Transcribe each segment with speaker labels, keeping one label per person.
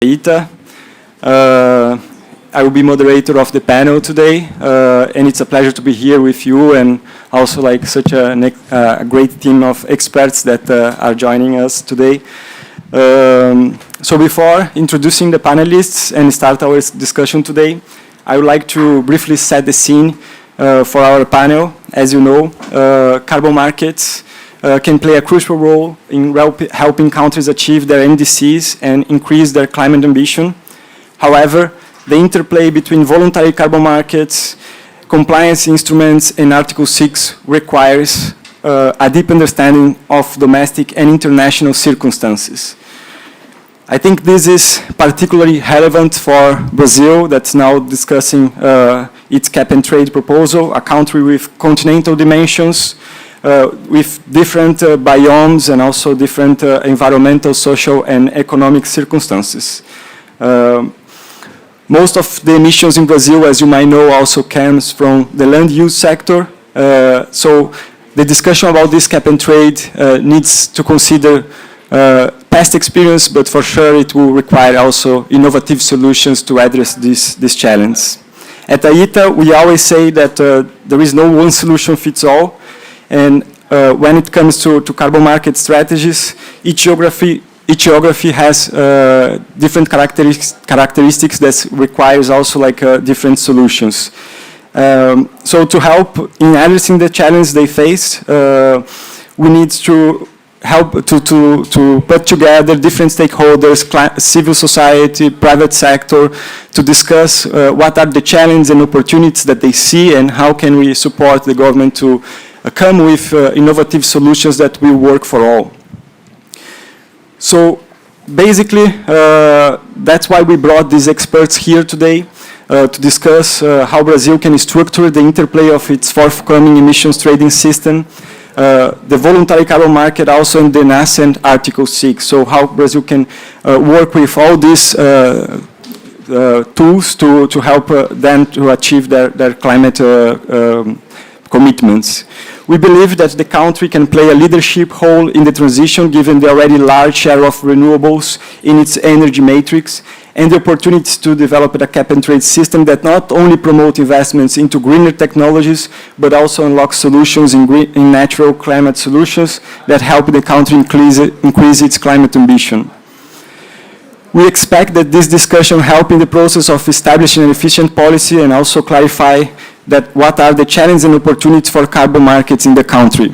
Speaker 1: Ita. I will be moderator of the panel today, and it's a pleasure to be here with you and also like such a great team of experts that are joining us today. So before introducing the panelists and start our discussion today, I would like to briefly set the scene for our panel. As you know, carbon markets can play a crucial role in helping countries achieve their NDCs and increase their climate ambition. However, the interplay between voluntary carbon markets, compliance instruments, and Article 6 requires a deep understanding of domestic and international circumstances. I think this is particularly relevant for Brazil, that's now discussing its cap and trade proposal, a country with continental dimensions, with different biomes and also different environmental, social, and economic circumstances. Most of the emissions in Brazil, as you might know, also comes from the land use sector. So the discussion about this cap and trade needs to consider past experience, but for sure it will require also innovative solutions to address this challenge. At AITA, we always say that there is no one solution fits all. And when it comes to carbon market strategies, each geography has different characteristics that requires also like different solutions. So to help in addressing the challenge they face, we need to help to put together different stakeholders, civil society, private sector, to discuss what are the challenges and opportunities that they see and how can we support the government to come with innovative solutions that will work for all. So basically, that's why we brought these experts here today to discuss how Brazil can structure the interplay of its forthcoming emissions trading system, the voluntary carbon market also in the nascent Article 6. So how Brazil can work with all these tools to help them to achieve their climate commitments. We believe that the country can play a leadership role in the transition given the already large share of renewables in its energy matrix and the opportunities to develop a cap and trade system that not only promote investments into greener technologies, but also unlock solutions in natural climate solutions that help the country increase its climate ambition. We expect that this discussion help in the process of establishing an efficient policy and also clarify that what are the challenges and opportunities for carbon markets in the country.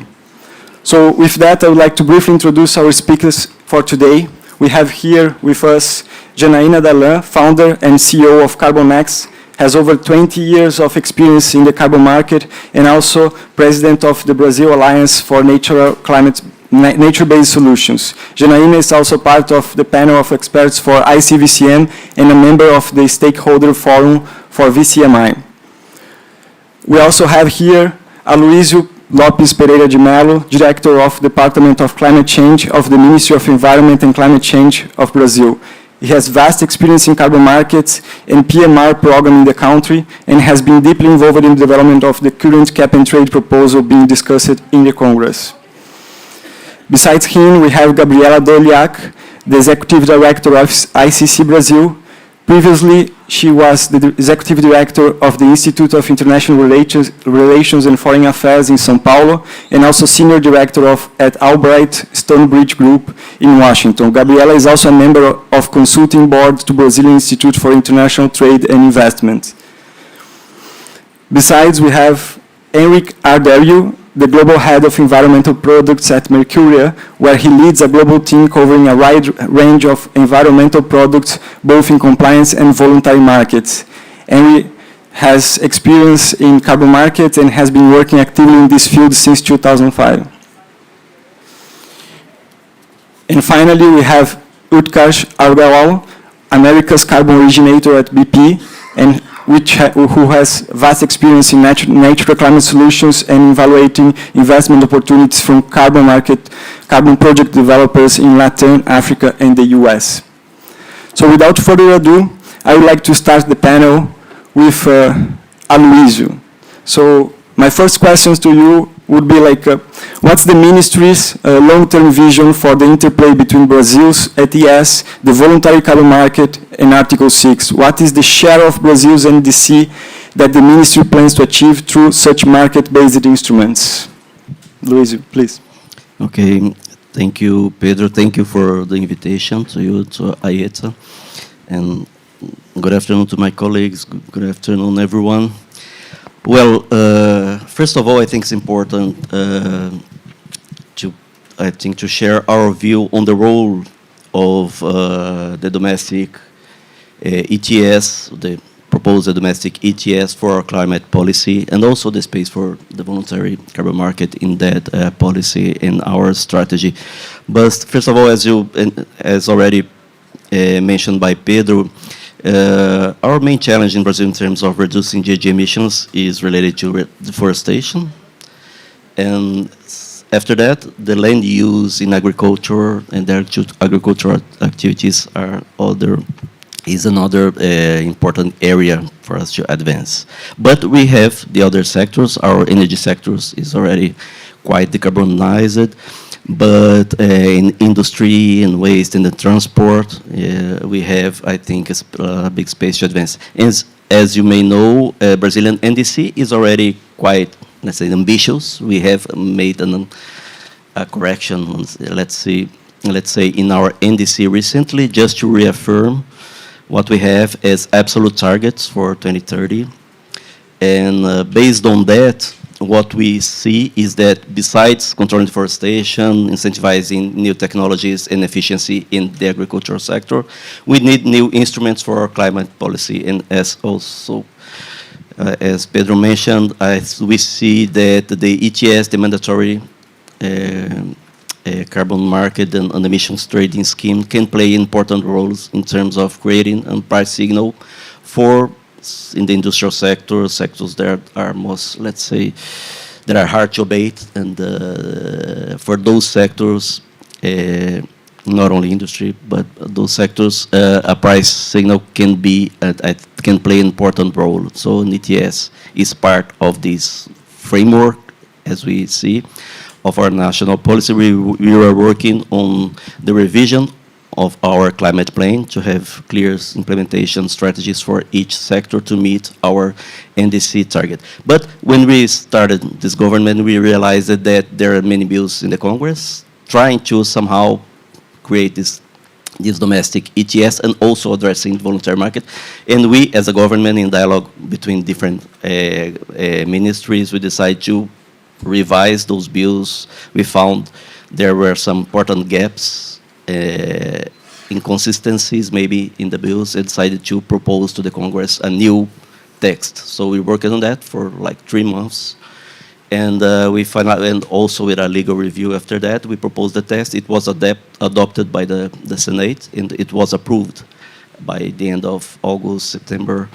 Speaker 1: So with that, I would like to briefly introduce our speakers for today. We have here with us Janaína Darlan, founder and CEO of CarbonX, has over 20 years of experience in the carbon market and also president of the Brazil Alliance for Nature-Based Solutions. Janaína is also part of the panel of experts for ICVCM and a member of the stakeholder forum for VCMI. We also have here Aloysio Lopes Pereira de Mello, Director of the Department of Climate Change of the Ministry of Environment and Climate Change of Brazil. He has vast experience in carbon markets and PMR program in the country and has been deeply involved in the development of the current cap and trade proposal being discussed in the Congress. Besides him, we have Gabriela Doliak, the Executive Director of ICC Brazil. Previously, she was the Executive Director of the Institute of International Relations and Foreign Affairs in São Paulo, and also Senior Director at Albright Stonebridge Group in Washington. Gabriela is also a member of Consulting Board to Brazilian Institute for International Trade and Investment. Besides, we have Henrik Arderio, the Global Head of Environmental Products at Mercuria, where he leads a global team covering a wide range of environmental products, both in compliance and voluntary markets. Henrik has experience in carbon markets and has been working actively in this field since 2005. And finally, we have Utkarsh Agarwal, America's carbon originator at BP, and who has vast experience in natural climate solutions and evaluating investment opportunities from carbon project developers in Latin, Africa, and the US. So without further ado, I would like to start the panel with Aloysio. So my first question to you would be like, what's the ministry's long-term vision for the interplay between Brazil's ETS, the voluntary carbon market, and Article 6? What is the share of Brazil's NDC that the ministry plans to achieve through such market-based instruments? Luis, please.
Speaker 2: Okay, thank you, Pedro. Thank you for the invitation to you, to AETA. And good afternoon to my colleagues. Good afternoon, everyone. Well, first of all, I think it's important to share our view on the role of the domestic ETS, the proposed domestic ETS for our climate policy, and also the space for the voluntary carbon market in that policy in our strategy. But first of all, as already mentioned by Pedro, our main challenge in Brazil in terms of reducing GHG emissions is related to deforestation. And after that, the land use in agriculture and the agricultural activities is another important area for us to advance. But we have the other sectors. Our energy sectors is already quite decarbonized. But in industry and waste and the transport, we have, I think, a big space to advance. As you may know, Brazilian NDC is already quite, let's say, ambitious. We have made a correction, let's say, in our NDC recently, just to reaffirm what we have as absolute targets for 2030. And based on that, what we see is that besides controlling deforestation, incentivizing new technologies and efficiency in the agricultural sector, we need new instruments for our climate policy. And as Pedro mentioned, we see that the ETS, the mandatory carbon market and emissions trading scheme, can play important roles in terms of creating a price signal for in the industrial sector, sectors that are most, let's say, that are hard to abate, and for those sectors, not only industry, but those sectors, a price signal can play an important role. So an ETS is part of this framework, as we see, of our national policy. We are working on the revision of our climate plan to have clear implementation strategies for each sector to meet our NDC target. But when we started this government, we realized that there are many bills in the Congress trying to somehow create this domestic ETS and also addressing the voluntary market. And we, as a government, in dialogue between different ministries, we decided to revise those bills. We found there were some important gaps, inconsistencies maybe in the bills, and decided to propose to the Congress a new text. So we worked on that for like 3 months, and and also with a legal review after that, we proposed the text. It was adopted by the Senate, and it was approved by the end of August, September,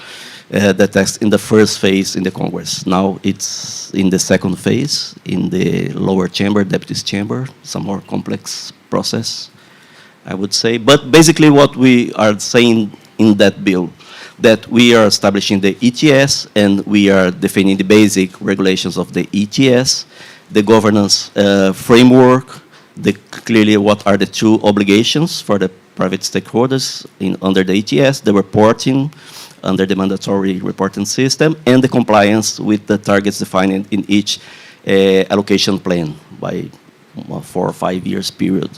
Speaker 2: the text in the first phase in the Congress. Now it's in the second phase in the lower chamber, deputies chamber, some more complex process, I would say. But basically what we are saying in that bill, that we are establishing the ETS and we are defining the basic regulations of the ETS, the governance framework, clearly what are the 2 obligations for the private stakeholders under the ETS, the reporting under the mandatory reporting system, and the compliance with the targets defined in each allocation plan by 4 or 5 years period.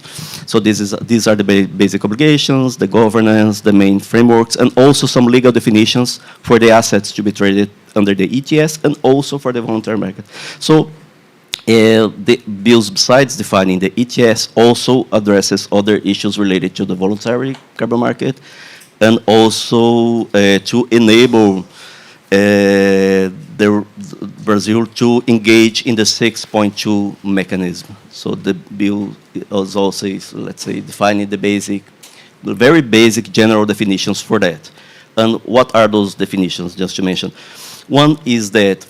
Speaker 2: So these are the basic obligations, the governance, the main frameworks, and also some legal definitions for the assets to be traded under the ETS and also for the voluntary market. So the bills, besides defining the ETS, also addresses other issues related to the voluntary carbon market, and also to enable Brazil to engage in the 6.2 mechanism. So the bill is also, let's say, defining the very basic general definitions for that. And what are those definitions, just to mention? One is that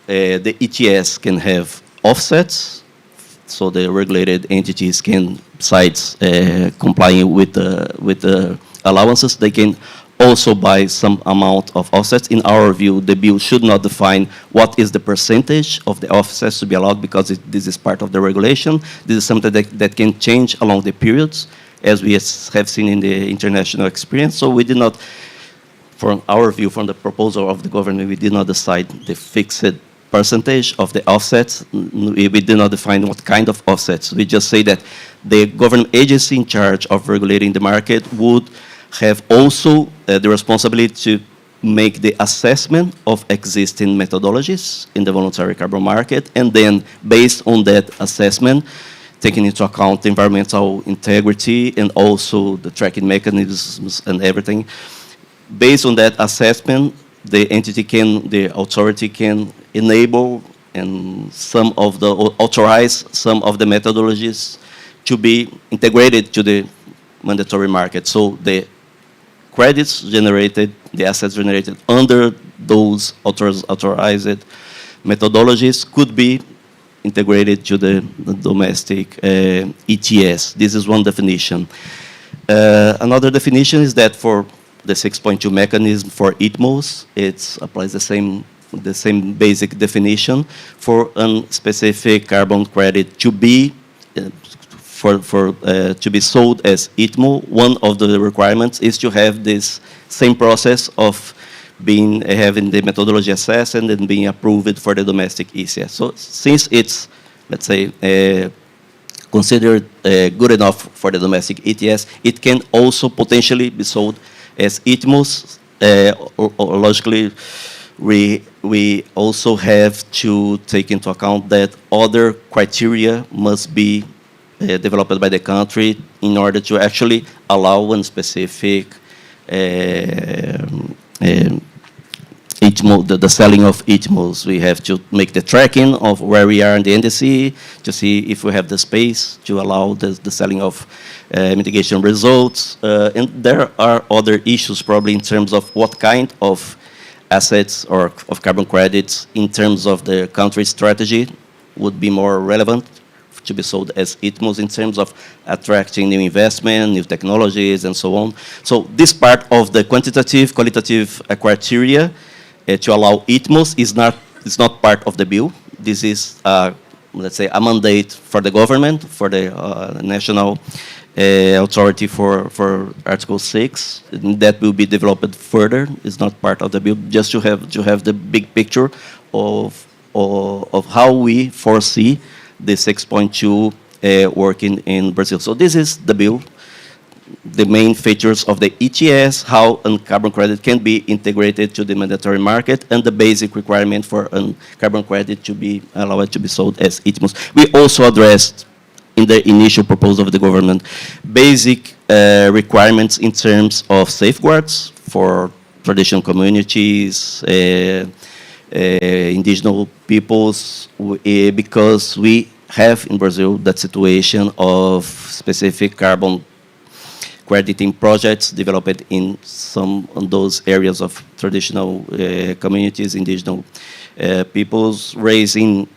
Speaker 2: the ETS can have offsets, so the regulated entities can, besides complying with the allowances, they can also buy some amount of offsets. In our view, the bill should not define what is the percentage of the offsets to be allowed, because this is part of the regulation. This is something that can change along the periods, as we have seen in the international experience. So we did not, from our view, from the proposal of the government, we did not decide the fixed percentage of the offsets. We did not define what kind of offsets. We just say that the government agency in charge of regulating the market would have also the responsibility to make the assessment of existing methodologies in the voluntary carbon market, and then based on that assessment, taking into account environmental integrity and also the tracking mechanisms and everything. Based on that assessment, the authority can enable and authorize some of the methodologies to be integrated to the mandatory market. So the credits generated, the assets generated under those authorized methodologies could be integrated to the domestic ETS. This is one definition. Another definition is that for the 6.2 mechanism for ITMOs, it applies the same basic definition for a specific carbon credit to be to be sold as ITMO. One of the requirements is to have this same process of having the methodology assessed and then being approved for the domestic ECS. So since it's, let's say, considered good enough for the domestic ETS, it can also potentially be sold as ITMOs. Or logically, we also have to take into account that other criteria must be developed by the country in order to actually allow one specific ITMO, the selling of ITMOs. We have to make the tracking of where we are in the NDC to see if we have the space to allow the selling of mitigation results. And there are other issues probably in terms of what kind of assets or of carbon credits in terms of the country strategy would be more relevant to be sold as ITMOs in terms of attracting new investment, new technologies, and so on. So this part of the qualitative criteria to allow ITMOs is not part of the bill. This is, let's say, a mandate for the government, for the national authority for Article 6. That will be developed further. It's not part of the bill. Just to have the big picture of how we foresee the 6.2 working in Brazil. So this is the bill, the main features of the ETS, how a carbon credit can be integrated to the mandatory market, and the basic requirement for a carbon credit to be allowed to be sold as ITMOs. We also addressed in the initial proposal of the government basic requirements in terms of safeguards for traditional communities, indigenous peoples, because we have in Brazil that situation of specific carbon crediting projects developed in some of those areas of traditional communities, indigenous peoples, raising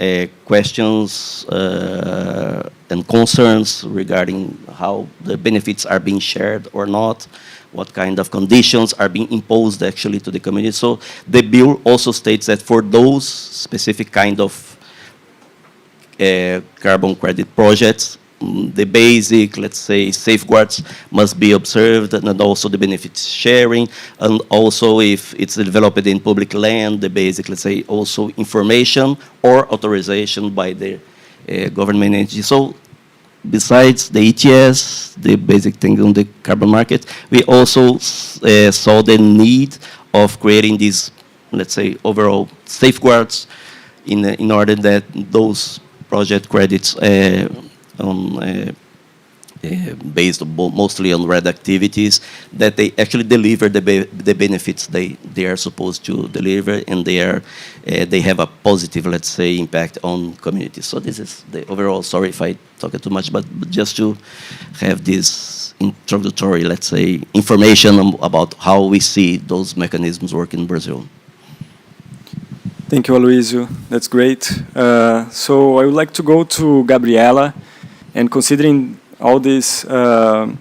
Speaker 2: questions and concerns regarding how the benefits are being shared or not, what kind of conditions are being imposed actually to the community. So the bill also states that for those specific kind of carbon credit projects, the basic, let's say, safeguards must be observed, and also the benefits sharing, and also if it's developed in public land, the basic, let's say, also information or authorization by the government entity. So besides the ETS, the basic thing on the carbon market, we also saw the need of creating these, let's say, overall safeguards in order that those project credits based mostly on red activities, that they actually deliver the benefits they are supposed to deliver, and they have a positive, let's say, impact on communities. So this is the overall. Sorry if I talk too much, but just to have this introductory, let's say, information about how we see those mechanisms work in Brazil.
Speaker 1: Thank you, Aloysio. That's great. So I would like to go to Gabriela. And considering all these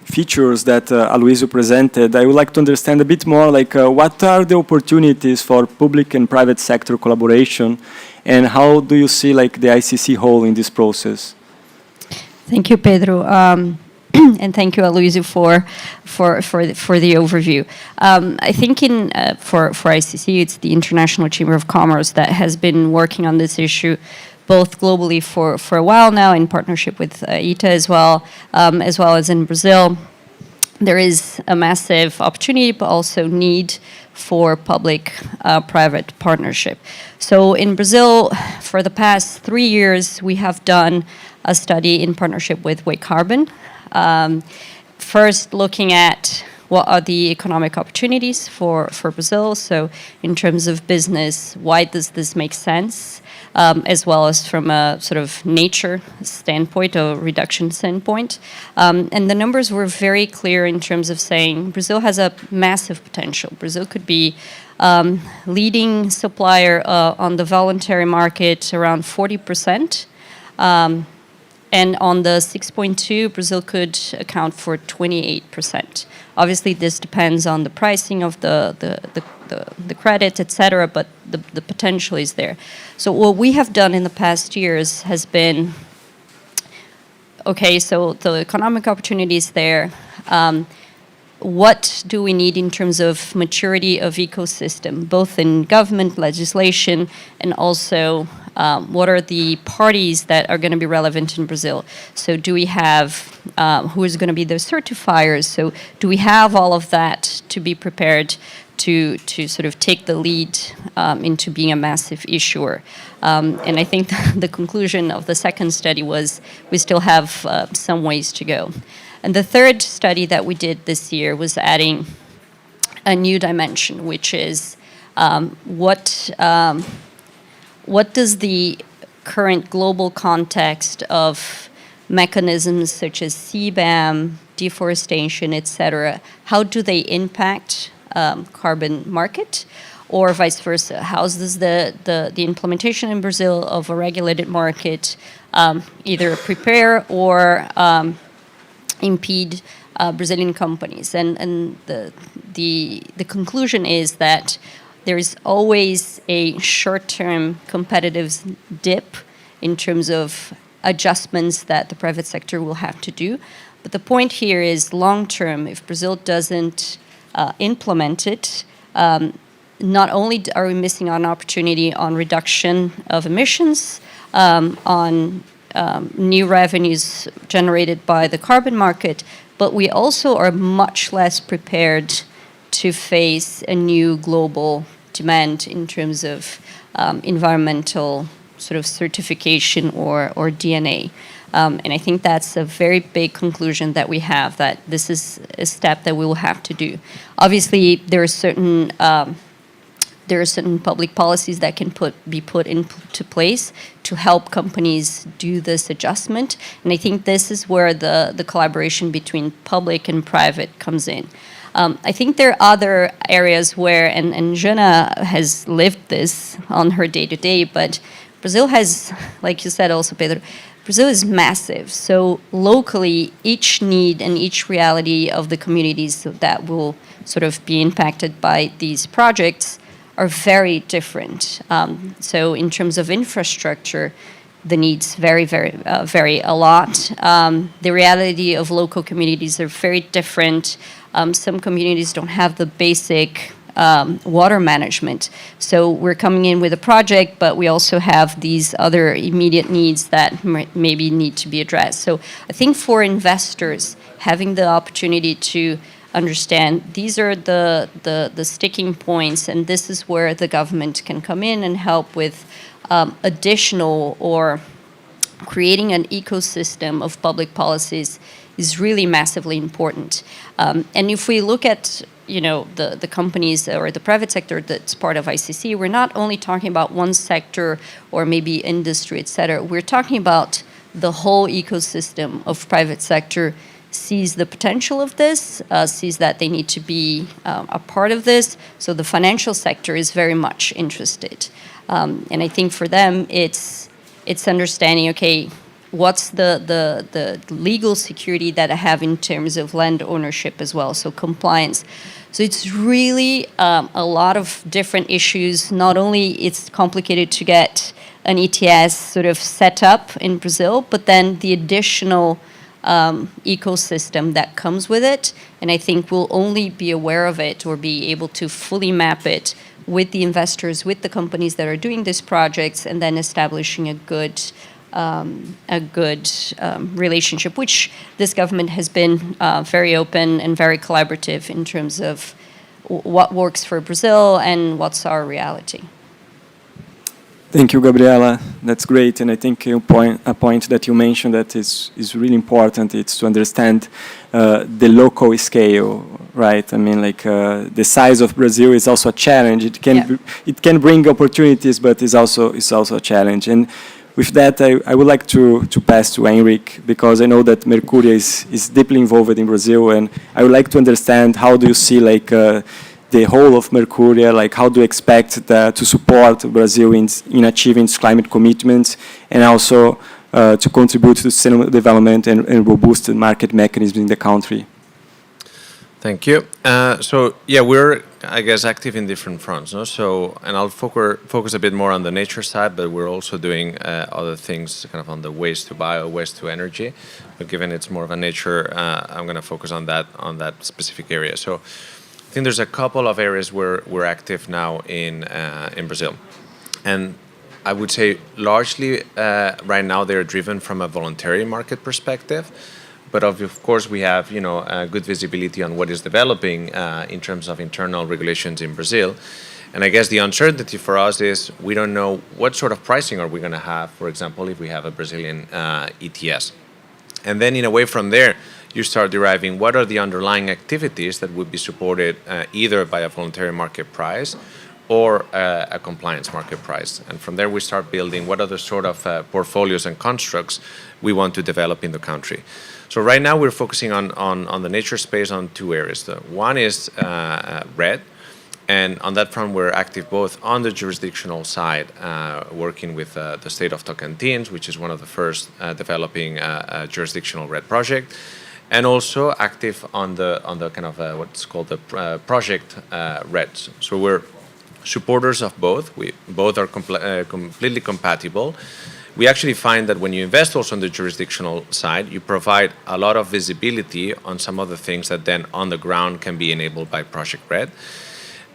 Speaker 1: features that Aloysio presented, I would like to understand a bit more, like what are the opportunities for public and private sector collaboration, and how do you see like the ICC role in this process?
Speaker 3: Thank you, Pedro. And thank you, Aloysio, for the overview. I think for ICC, it's the International Chamber of Commerce that has been working on this issue both globally for a while now in partnership with ITA as well as in Brazil. There is a massive opportunity, but also need for public-private partnership. So in Brazil, for the past 3 years, we have done a study in partnership with Wake Carbon. First, looking at what are the economic opportunities for Brazil. So in terms of business, why does this make sense? As well as from a sort of nature standpoint or reduction standpoint. And the numbers were very clear in terms of saying Brazil has a massive potential. Brazil could be leading supplier on the voluntary market around 40%. And on the 6.2, Brazil could account for 28%. Obviously, this depends on the pricing of the credit, etc., but the potential is there. So what we have done in the past years has been, okay, so the economic opportunity is there. What do we need in terms of maturity of ecosystem, both in government legislation and also what are the parties that are going to be relevant in Brazil? So do we have, who is going to be the certifiers? So do we have all of that to be prepared to sort of take the lead into being a massive issuer? And I think the conclusion of the second study was we still have some ways to go. And the third study that we did this year was adding a new dimension, which is what does the current global context of mechanisms such as CBAM, deforestation, etc., how do they impact carbon market? Or vice versa, how does the implementation in Brazil of a regulated market either prepare or impede Brazilian companies? And the conclusion is that there is always a short-term competitive dip in terms of adjustments that the private sector will have to do. But the point here is long-term, if Brazil doesn't implement it, not only are we missing an opportunity on reduction of emissions, on new revenues generated by the carbon market, but we also are much less prepared to face a new global demand in terms of environmental sort of certification or DNA. And I think that's a very big conclusion that we have, that this is a step that we will have to do. Obviously, there are certain public policies that can be put into place to help companies do this adjustment. And I think this is where the collaboration between public and private comes in. I think there are other areas where, and Jana has lived this on her day-to-day, but Brazil has, like you said also, Pedro, Brazil is massive. So locally, each need and each reality of the communities that will sort of be impacted by these projects are very different. So in terms of infrastructure, the needs vary a lot. The reality of local communities are very different. Some communities don't have the basic water management. So we're coming in with a project, but we also have these other immediate needs that maybe need to be addressed. So I think for investors, having the opportunity to understand these are the sticking points, and this is where the government can come in and help with additional or creating an ecosystem of public policies is really massively important. And if we look at the companies or the private sector that's part of ICC, we're not only talking about one sector or maybe industry, et cetera. We're talking about the whole ecosystem of private sector sees the potential of this, sees that they need to be a part of this. So the financial sector is very much interested. And I think for them, it's understanding, okay, what's the legal security that I have in terms of land ownership as well, so compliance. So it's really a lot of different issues. Not only it's complicated to get an ETS sort of set up in Brazil, but then the additional ecosystem that comes with it. And I think we'll only be aware of it or be able to fully map it with the investors, with the companies that are doing these projects, and then establishing a good relationship, which this government has been very open and very collaborative in terms of what works for Brazil and what's our reality.
Speaker 1: Thank you, Gabriela. That's great. And I think a point that you mentioned that is really important. It's to understand the local scale, right? I mean, like the size of Brazil is also a challenge. It can bring opportunities, but it's also a challenge. And with that, I would like to pass to Henrik, because I know that Mercuria is deeply involved in Brazil, and I would like to understand how do you see like the whole of Mercuria, like how do you expect to support Brazil in achieving its climate commitments, and also to contribute to sustainable development and robust market mechanisms in the country?
Speaker 4: Thank you. So yeah, we're, I guess, active in different fronts. No? So, and I'll focus a bit more on the nature side, but we're also doing other things kind of on the waste to bio, waste to energy. But given it's more of a nature, I'm going to focus on that specific area. So I think there's a couple of areas where we're active now in Brazil. And I would say largely right now they're driven from a voluntary market perspective. But of course, we have good visibility on what is developing in terms of internal regulations in Brazil. And I guess the uncertainty for us is we don't know what sort of pricing are we going to have, for example, if we have a Brazilian ETS. And then in a way from there, you start deriving what are the underlying activities that would be supported either by a voluntary market price or a compliance market price. And from there, we start building what are the sort of portfolios and constructs we want to develop in the country. So right now we're focusing on the nature space on two areas. One is RED, and on that front we're active both on the jurisdictional side, working with the state of Tocantins, which is one of the first developing a jurisdictional RED project, and also active on the kind of what's called the project REDs. So we're supporters of both. We both are completely compatible. We actually find that when you invest also on the jurisdictional side, you provide a lot of visibility on some of the things that then on the ground can be enabled by Project RED.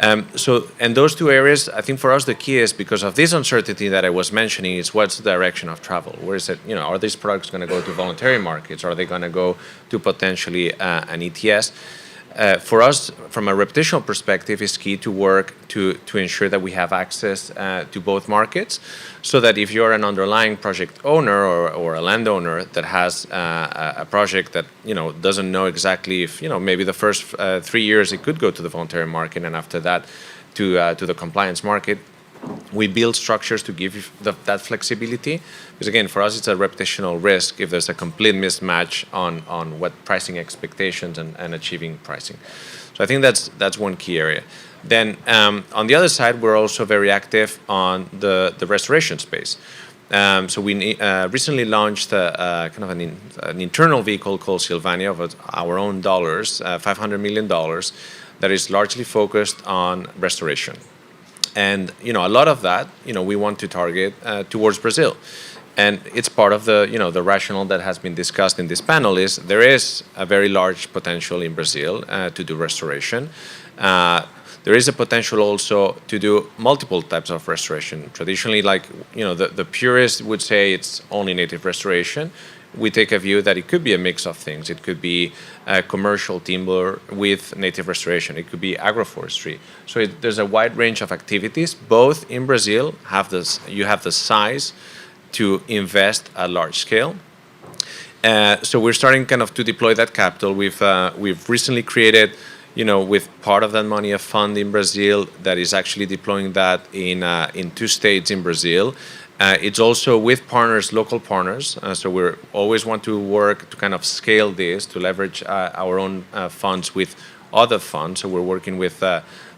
Speaker 4: And those two areas, I think for us the key is because of this uncertainty that I was mentioning is what's the direction of travel? Where is it, are these products going to go to voluntary markets? Are they going to go to potentially an ETS? For us, from a reputational perspective, it's key to work to ensure that we have access to both markets, so that if you're an underlying project owner or a landowner that has a project that doesn't know exactly if maybe the first 3 years it could go to the voluntary market, and after that to the compliance market, we build structures to give you that flexibility. Because again, for us, it's a reputational risk if there's a complete mismatch on what pricing expectations and achieving pricing. So I think that's one key area. Then on the other side, we're also very active on the restoration space. So we recently launched kind of an internal vehicle called Sylvania of our own dollars, $500 million, that is largely focused on restoration. And a lot of that we want to target towards Brazil, and it's part of the rationale that has been discussed in this panel is there is a very large potential in Brazil to do restoration. There is a potential also to do multiple types of restoration. Traditionally, like the purists would say it's only native restoration. We take a view that it could be a mix of things. It could be commercial timber with native restoration. It could be agroforestry. So there's a wide range of activities. Both in Brazil you have the size to invest at large scale. So we're starting kind of to deploy that capital. We've recently created, with part of that money, a fund in Brazil that is actually deploying that in 2 states in Brazil. It's also with partners, local partners. So we always want to work to kind of scale this, to leverage our own funds with other funds. So we're working with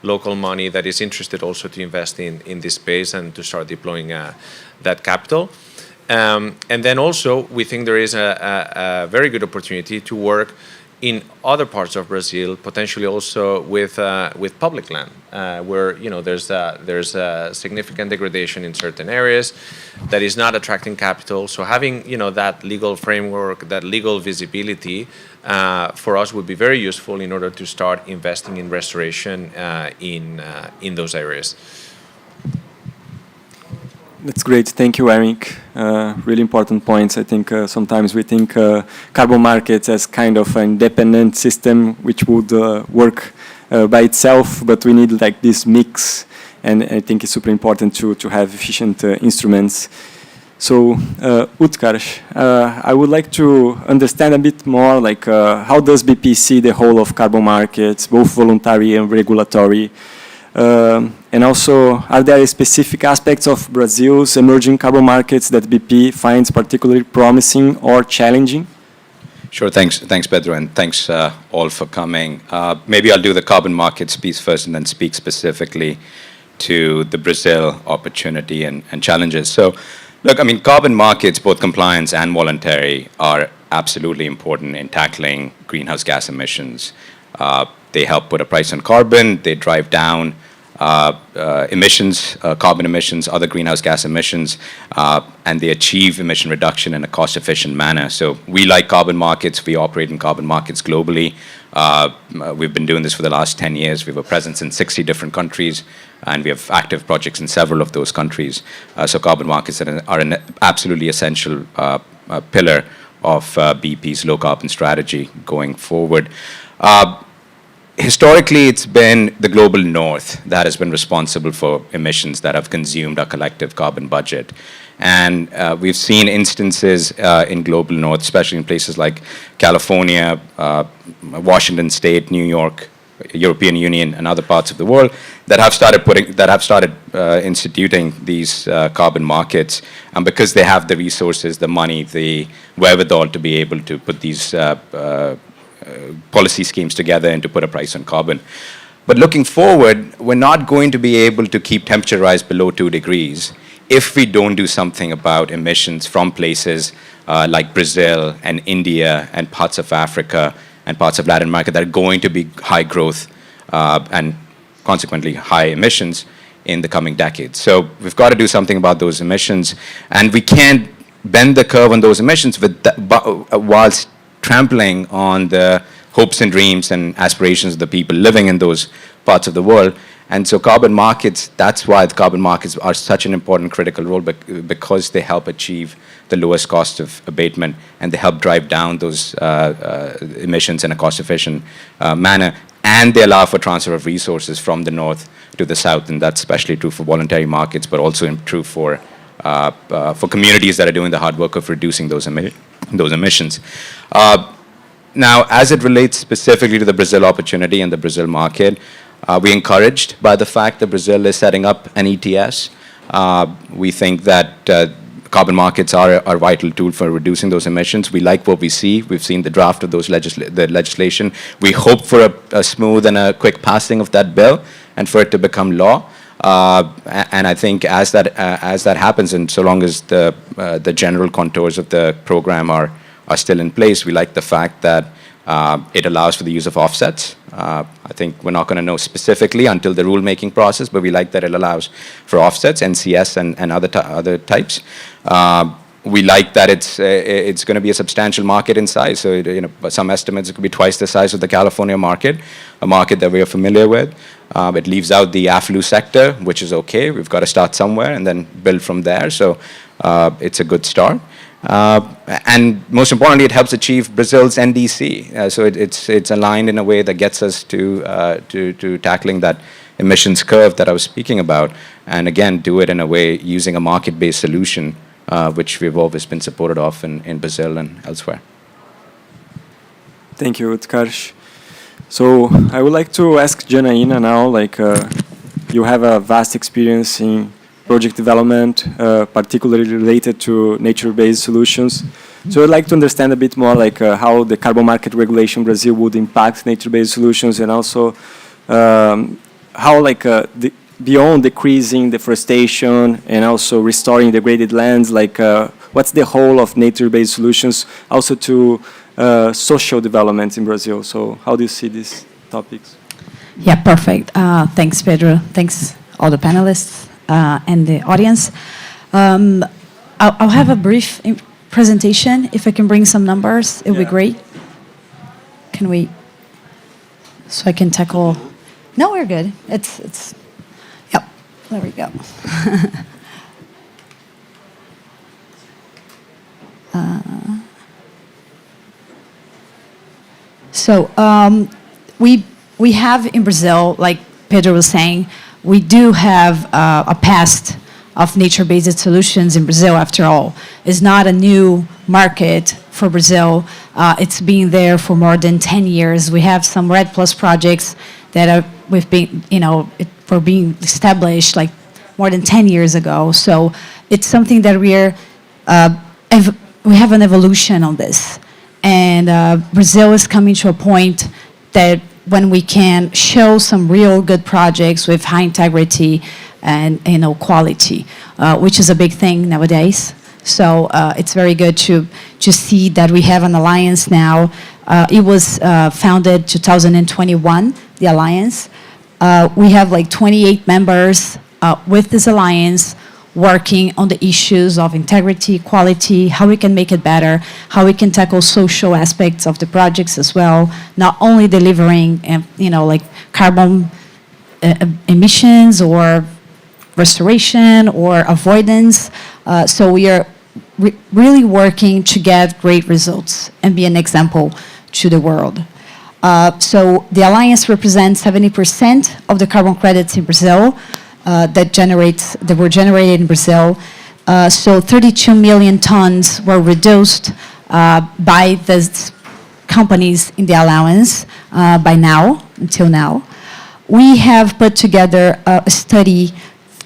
Speaker 4: local money that is interested also to invest in this space and to start deploying that capital. And then also, we think there is a very good opportunity to work in other parts of Brazil, potentially also with public land, where there's a significant degradation in certain areas that is not attracting capital. So having that legal framework, that legal visibility, for us would be very useful in order to start investing in restoration in those areas.
Speaker 1: That's great. Thank you, Eric. Really important points. I think sometimes we think carbon markets as kind of an independent system which would work by itself, but we need like this mix, and I think it's super important to have efficient instruments. So, Utkarsh, I would like to understand a bit more, like how does BP see the whole of carbon markets, both voluntary and regulatory? And also, are there specific aspects of Brazil's emerging carbon markets that BP finds particularly promising or challenging?
Speaker 5: Sure, thanks Pedro, and thanks all for coming. Maybe I'll do the carbon markets piece first and then speak specifically to the Brazil opportunity and challenges. So, look, I mean, carbon markets, both compliance and voluntary, are absolutely important in tackling greenhouse gas emissions. They help put a price on carbon, they drive down emissions, carbon emissions, other greenhouse gas emissions, and they achieve emission reduction in a cost-efficient manner. So we like carbon markets. We operate in carbon markets globally. We've been doing this for the last 10 years. We have a presence in 60 different countries, and we have active projects in several of those countries. So carbon markets are an absolutely essential pillar of BP's low-carbon strategy going forward. Historically, it's been the global north that has been responsible for emissions that have consumed our collective carbon budget. And we've seen instances in global north, especially in places like California, Washington State, New York, European Union, and other parts of the world that have started instituting these carbon markets, and because they have the resources, the money, the wherewithal to be able to put these policy schemes together and to put a price on carbon. But looking forward, we're not going to be able to keep temperature rise below 2 degrees if we don't do something about emissions from places like Brazil and India and parts of Africa and parts of Latin America that are going to be high growth and consequently high emissions in the coming decades. So we've got to do something about those emissions, and we can't bend the curve on those emissions whilst trampling on the hopes and dreams and aspirations of the people living in those parts of the world. And so carbon markets, that's why the carbon markets are such an important critical role, because they help achieve the lowest cost of abatement, and they help drive down those emissions in a cost-efficient manner, and they allow for transfer of resources from the north to the south, and that's especially true for voluntary markets, but also true for communities that are doing the hard work of reducing those emissions. Now, as it relates specifically to the Brazil opportunity and the Brazil market, we're encouraged by the fact that Brazil is setting up an ETS. We think that carbon markets are a vital tool for reducing those emissions. We like what we see. We've seen the draft of the legislation. We hope for a smooth and a quick passing of that bill and for it to become law. And I think as that happens, and so long as the general contours of the program are still in place, we like the fact that it allows for the use of offsets. I think we're not going to know specifically until the rulemaking process, but we like that it allows for offsets, NCS and other types. We like that it's going to be a substantial market in size. So some estimates it could be twice the size of the California market, a market that we are familiar with. It leaves out the AFLU sector, which is okay. We've got to start somewhere and then build from there. So it's a good start. And most importantly, it helps achieve Brazil's NDC. So it's aligned in a way that gets us to tackling that emissions curve that I was speaking about. And again, do it in a way using a market-based solution, which we've always been supported of in Brazil and elsewhere.
Speaker 1: Thank you, Utkarsh. So I would like to ask Janaína now, you have a vast experience in project development, particularly related to nature-based solutions. So I'd like to understand a bit more how the carbon market regulation in Brazil would impact nature-based solutions, and also how beyond decreasing deforestation and also restoring degraded lands, what's the role of nature-based solutions also to social development in Brazil. So how do you see these topics?
Speaker 6: Yeah, perfect. Thanks, Pedro. Thanks, all the panelists and the audience. I'll have a brief presentation. If I can bring some numbers, it would be great. Can we? So I can tackle. No, we're good. It's. Yep. There we go. So we have in Brazil, like Pedro was saying, we do have a past of nature-based solutions in Brazil, after all. It's not a new market for Brazil. It's been there for more than 10 years. We have some RED Plus projects that we've been, for being established like more than 10 years ago. So it's something that we have an evolution on this. And Brazil is coming to a point that when we can show some real good projects with high integrity and quality, which is a big thing nowadays. So it's very good to see that we have an alliance now. It was founded 2021, the alliance. We have like 28 members with this alliance working on the issues of integrity, quality, how we can make it better, how we can tackle social aspects of the projects as well, not only delivering, like carbon emissions or restoration or avoidance. So we are really working to get great results and be an example to the world. So the alliance represents 70% of the carbon credits in Brazil that were generated in Brazil. So 32 million tons were reduced by the companies in the alliance until now. We have put together a study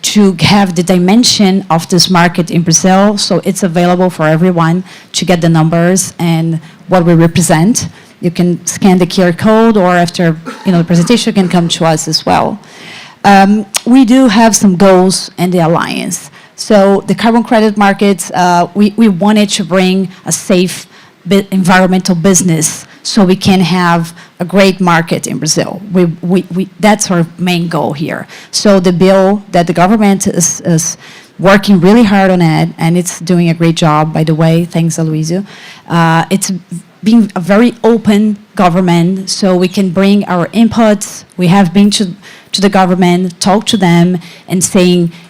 Speaker 6: to have the dimension of this market in Brazil, so it's available for everyone to get the numbers and what we represent. You can scan the QR code, or after the presentation, you can come to us as well. We do have some goals in the alliance. So the carbon credit markets, we wanted to bring a safe environmental business so we can have a great market in Brazil. That's our main goal here. So the bill that the government is working really hard on it, and it's doing a great job, by the way, thanks Aloysio. It's being a very open government, so we can bring our inputs. We have been to the government, talk to them, and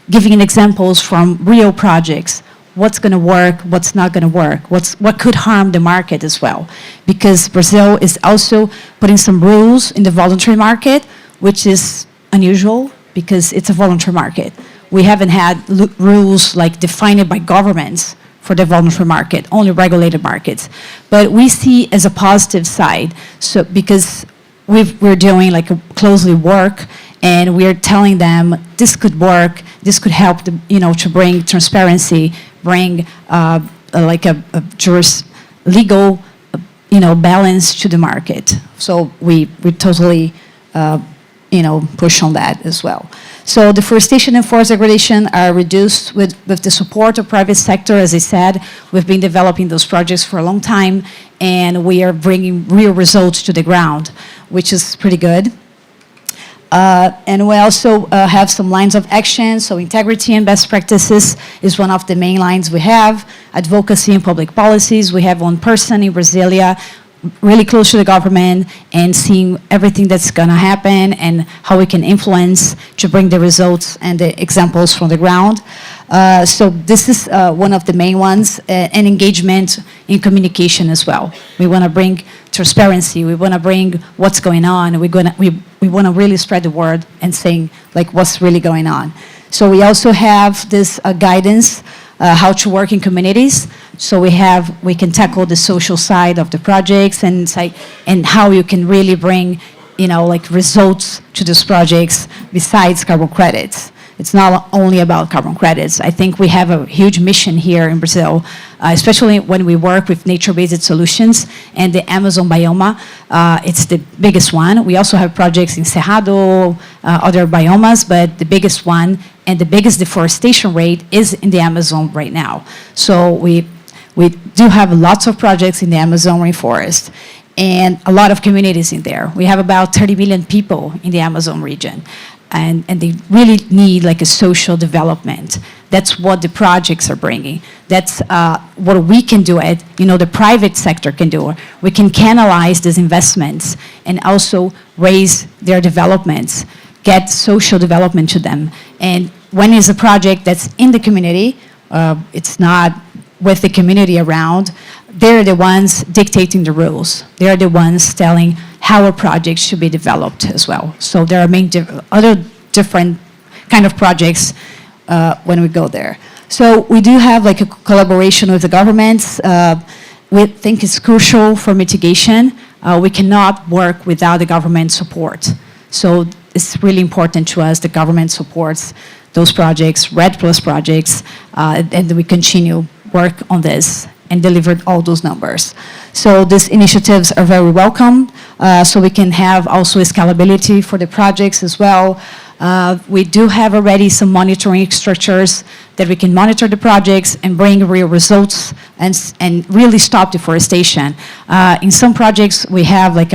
Speaker 6: giving examples from real projects. What's going to work, what's not going to work, what could harm the market as well. Because Brazil is also putting some rules in the voluntary market, which is unusual because it's a voluntary market. We haven't had rules like defined by governments for the voluntary market, only regulated markets. But we see as a positive side, so because we're doing like a closely work, and we're telling them this could work, this could help to bring transparency, bring like a legal balance to the market. So we totally push on that as well. So deforestation and forest degradation are reduced with the support of private sector. As I said, we've been developing those projects for a long time, and we are bringing real results to the ground, which is pretty good. And we also have some lines of action. So integrity and best practices is one of the main lines we have. Advocacy and public policies. We have one person in Brasilia, really close to the government, and seeing everything that's going to happen and how we can influence to bring the results and the examples from the ground. So this is one of the main ones, and engagement in communication as well. We want to bring transparency. We want to bring what's going on. We want to really spread the word and saying like what's really going on. So we also have this guidance, how to work in communities. So we can tackle the social side of the projects and how you can really bring like results to these projects besides carbon credits. It's not only about carbon credits. I think we have a huge mission here in Brazil, especially when we work with nature-based solutions and the Amazon bioma. It's the biggest one. We also have projects in Cerrado, other biomas, but the biggest one and the biggest deforestation rate is in the Amazon right now. So we do have lots of projects in the Amazon rainforest and a lot of communities in there. We have about 30 million people in the Amazon region, and they really need like a social development. That's what the projects are bringing. That's what we can do it, the private sector can do. We can canalize these investments and also raise their developments, get social development to them. And when it's a project that's in the community, it's not with the community around, they're the ones dictating the rules. They're the ones telling how a project should be developed as well. So there are other different kind of projects when we go there. So we do have like a collaboration with the governments. We think it's crucial for mitigation. We cannot work without the government support. So it's really important to us the government supports those projects, REDD+ projects, and we continue work on this and delivered all those numbers. So these initiatives are very welcome, so we can have also scalability for the projects as well. We do have already some monitoring structures that we can monitor the projects and bring real results and really stop deforestation. In some projects, we have like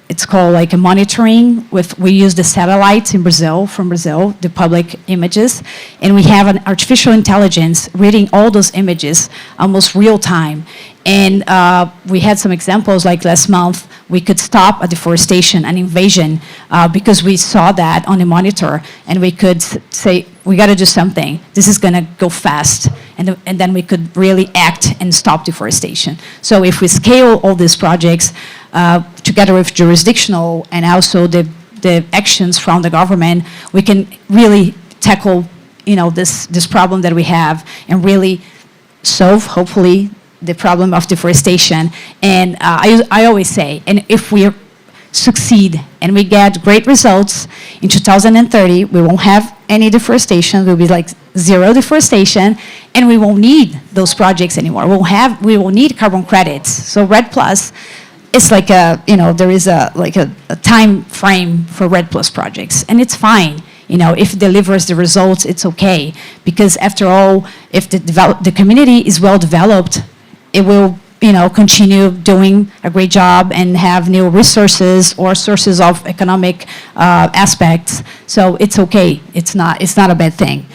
Speaker 6: it's called like a monitoring we use the satellites from Brazil, the public images, and we have an artificial intelligence reading all those images almost real time. And we had some examples like last month, we could stop a deforestation, an invasion, because we saw that on the monitor, and we could say, we got to do something. This is going to go fast. And then we could really act and stop deforestation. So if we scale all these projects together with jurisdictional and also the actions from the government, we can really tackle this problem that we have and really solve, hopefully, the problem of deforestation. And I always say, and if we succeed and we get great results, in 2030, we won't have any deforestation, we'll be like zero deforestation, and we won't need those projects anymore. We won't need carbon credits. So REDD+ is like there is a time frame for REDD+ projects, and it's fine. If it delivers the results, it's okay. Because after all, if the community is well developed, it will continue doing a great job and have new resources or sources of economic aspects. So it's okay. It's not a bad thing.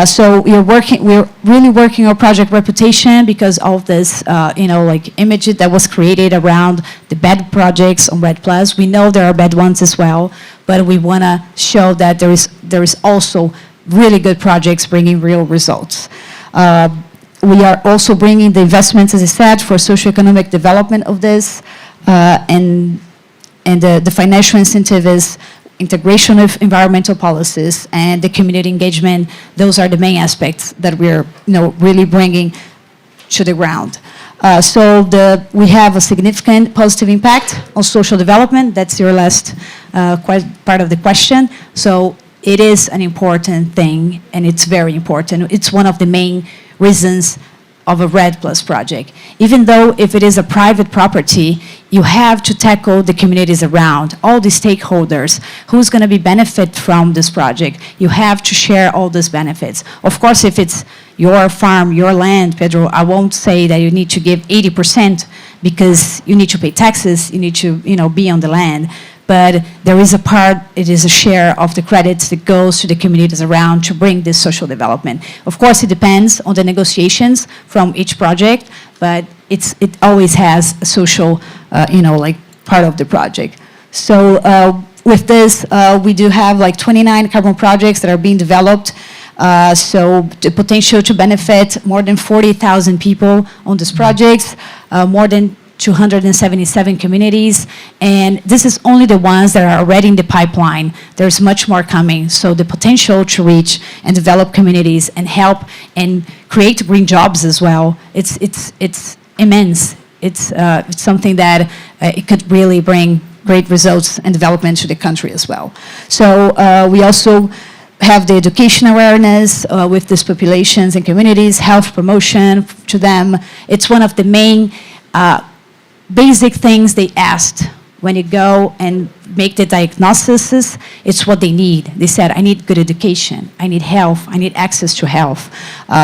Speaker 6: So we're really working on project reputation because of this, image that was created around the bad projects on REDD+. We know there are bad ones as well, but we want to show that there is also really good projects bringing real results. We are also bringing the investments, as I said, for socioeconomic development of this, and the financial incentive is integration of environmental policies and the community engagement. Those are the main aspects that we're really bringing to the ground. So we have a significant positive impact on social development. That's your last part of the question. So it is an important thing, and it's very important. It's one of the main reasons of a REDD+ project. Even though if it is a private property, you have to tackle the communities around, all the stakeholders, who's going to be benefit from this project. You have to share all these benefits. Of course, if it's your farm, your land, Pedro, I won't say that you need to give 80% because you need to pay taxes, you need to be on the land. But there is a part, it is a share of the credits that goes to the communities around to bring this social development. Of course, it depends on the negotiations from each project, but it always has a social, part of the project. So with this, we do have 29 carbon projects that are being developed. So the potential to benefit more than 40,000 people on these projects, more than 277 communities, and this is only the ones that are already in the pipeline. There's much more coming, so the potential to reach and develop communities and help and create green jobs as well, it's immense. It's something that it could really bring great results and development to the country as well. So we also have the education awareness with these populations and communities, health promotion to them. It's one of the main basic things they asked when you go and make the diagnosis, it's what they need. They said, I need good education, I need health, I need access to health.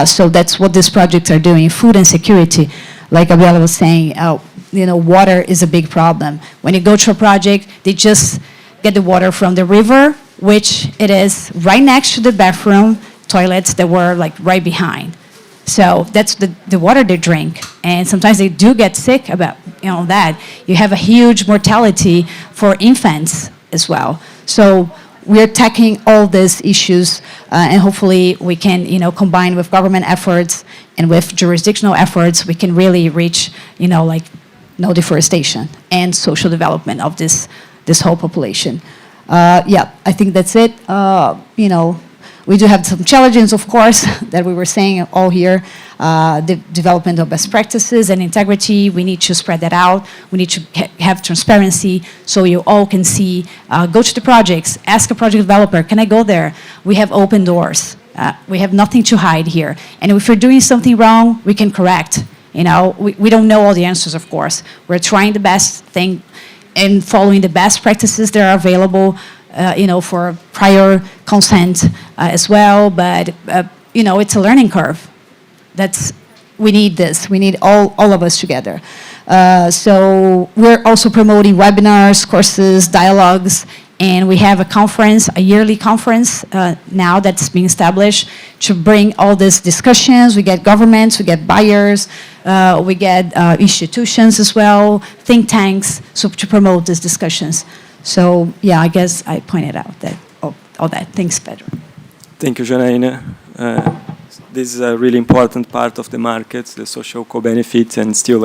Speaker 6: So that's what these projects are doing. Food and security, like Gabriela was saying, water is a big problem. When you go to a project, they just get the water from the river, which it is right next to the bathroom, toilets that were like right behind. So that's the water they drink. And sometimes they do get sick about that. You have a huge mortality for infants as well. So we're tackling all these issues, and hopefully we can combine with government efforts and with jurisdictional efforts, we can really reach no deforestation and social development of this whole population. I think that's it. We do have some challenges, of course, that we were saying all here. The development of best practices and integrity, we need to spread that out. We need to have transparency so you all can see, go to the projects, ask a project developer, can I go there? We have open doors. We have nothing to hide here. And if we're doing something wrong, we can correct. We don't know all the answers, of course. We're trying the best thing and following the best practices that are available for prior consent as well, but it's a learning curve. We need this. We need all of us together. So we're also promoting webinars, courses, dialogues, and we have a conference, a yearly conference now that's being established to bring all these discussions. We get governments, we get buyers, we get institutions as well, think tanks, so to promote these discussions. So, I guess I pointed out that all that. Thanks, Pedro.
Speaker 1: Thank you, Janaína. This is a really important part of the markets, the social co-benefits, and still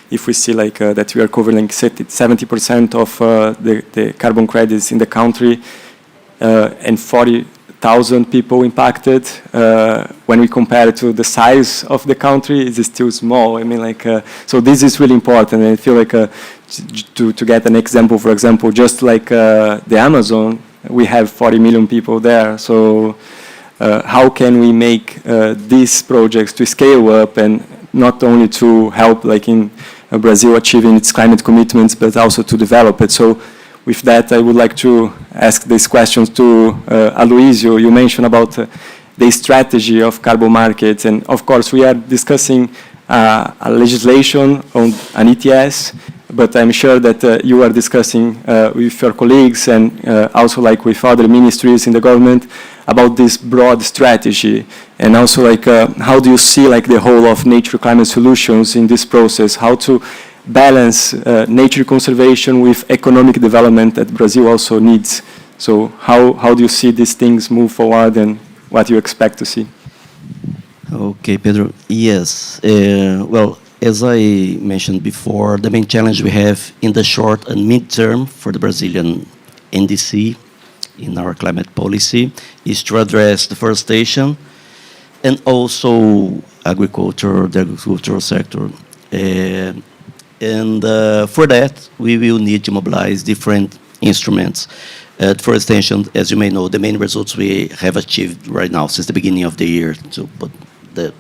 Speaker 1: if we see that we are covering 70% of the carbon credits in the country and 40,000 people impacted, when we compare it to the size of the country, it is still small. I mean, so this is really important, and I feel to get an example, for example, just like the Amazon, we have 40 million people there. So how can we make these projects to scale up and not only to help in Brazil achieving its climate commitments, but also to develop it? So with that, I would like to ask these questions to Aloysio. You mentioned about the strategy of carbon markets, and of course we are discussing a legislation on an ETS, but I'm sure that you are discussing with your colleagues and also with other ministries in the government about this broad strategy, and also how do you see the whole of nature climate solutions in this process, how to balance nature conservation with economic development that Brazil also needs. So how do you see these things move forward, and what you expect to see?
Speaker 2: Okay, Pedro. Yes. Well, as I mentioned before, the main challenge we have in the short and mid-term for the Brazilian NDC in our climate policy is to address deforestation and also agriculture, the agricultural sector. And for that, we will need to mobilize different instruments. Deforestation, as you may know, the main results we have achieved right now since the beginning of the year to put the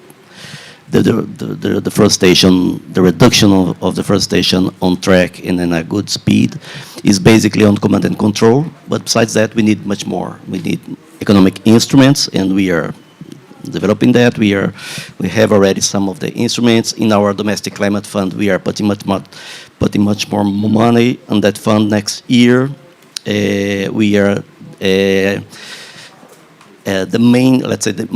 Speaker 2: deforestation, the reduction of deforestation on track and in a good speed is basically on command and control. But besides that, we need much more. We need economic instruments, and we are developing that. We have already some of the instruments in our domestic climate fund. We are putting much more money on that fund next year. We are the main, let's say, the